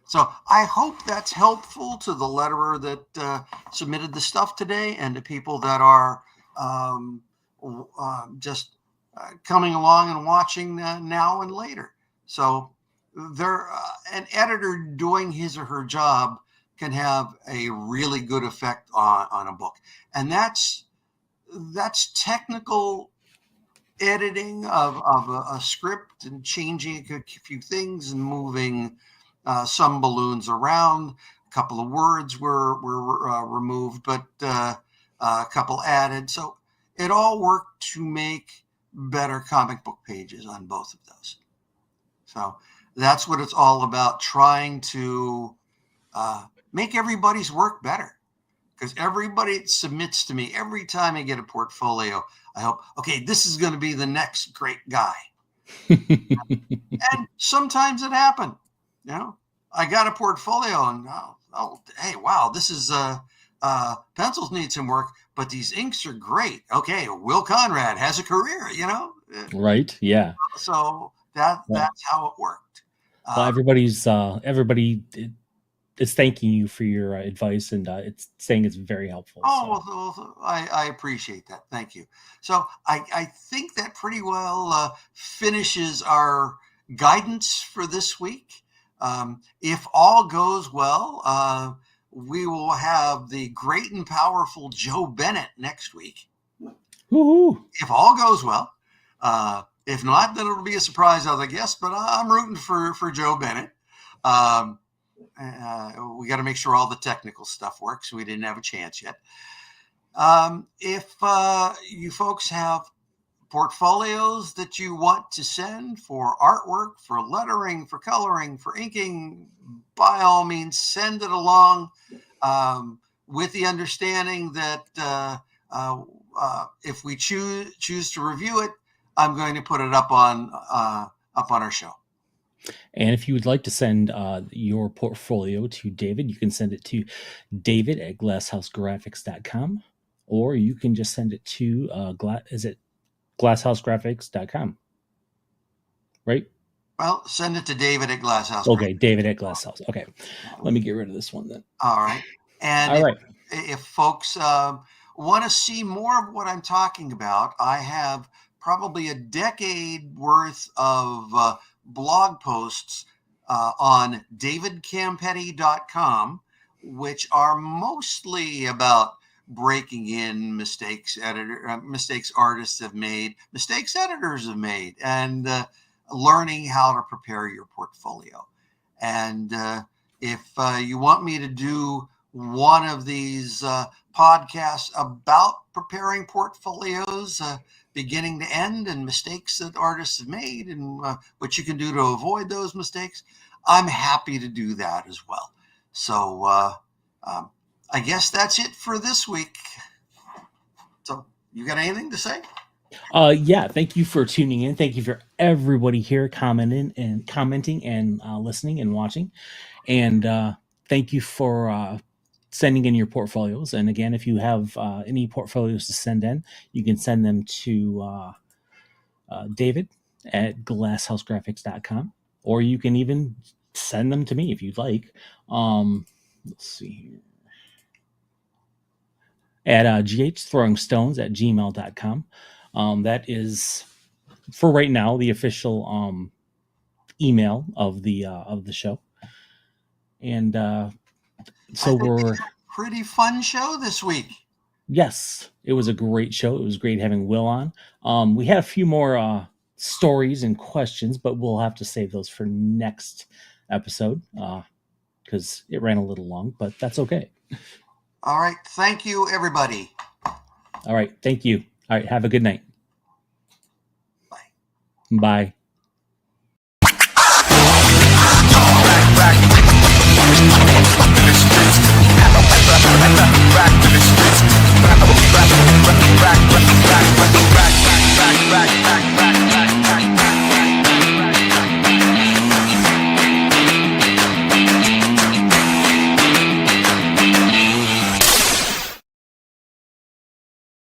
So I hope that's helpful to the letterer that submitted the stuff today, and to people that are just coming along and watching now and later. So an editor doing his or her job can have a really good effect on a book. And that's technical editing of a script and changing a few things and moving some balloons around. A couple of words were removed, but a couple added. So it all worked to make better comic book pages on both of those. So that's what it's all about, trying to make everybody's work better. Because everybody submits to me every time I get a portfolio. I hope, okay, this is going to be the next great guy. And sometimes it happened. You know, I got a portfolio and hey, wow, this is pencils need some work, but these inks are great. Okay, Will Conrad has a career. You know, right? Yeah. So that's how it worked. Well, everybody is thanking you for your advice, and it's saying it's very helpful. Oh, well, I appreciate that. Thank you. So I think that pretty well finishes our guidance for this week. If all goes well, we will have the great and powerful Joe Bennett next week. Woo-hoo. If all goes well. If not, then it'll be a surprise other guest, but I'm rooting for Joe Bennett. We got to make sure all the technical stuff works. We didn't have a chance yet. If you folks have portfolios that you want to send for artwork, for lettering, for coloring, for inking, by all means, send it along with the understanding that if we choose to review it, I'm going to put it up on our show. And if you would like to send your portfolio to David, you can send it to david@glasshousegraphics.com, or you can just send it to glasshousegraphics.com, right? Well, send it to David at Glasshouse. Okay, David at Glasshouse. Okay, let me get rid of this one then. All right. And all right. If folks want to see more of what I'm talking about, I have probably a decade worth of blog posts on davidcampetti.com, which are mostly about breaking in mistakes artists have made, mistakes editors have made, and learning how to prepare your portfolio. And if you want me to do one of these podcasts about preparing portfolios beginning to end, and mistakes that artists have made, and what you can do to avoid those mistakes, I'm happy to do that as well. So I guess that's it for this week. So you got anything to say? Yeah, thank you for tuning in. Thank you for everybody here commenting and listening and watching. And thank you for sending in your portfolios. And again, if you have any portfolios to send in, you can send them to David at glasshousegraphics.com, or you can even send them to me if you'd like. Let's see here. At ghthrowingstones@gmail.com. That is, for right now, the official email of the show. And so we're pretty fun show this week. Yes, it was a great show. It was great having Will on. We had a few more stories and questions, but we'll have to save those for next episode because it ran a little long, but that's okay. All right. Thank you, everybody. All right. Thank you. All right. Have a good night. Bye. Bye. Back to the streets.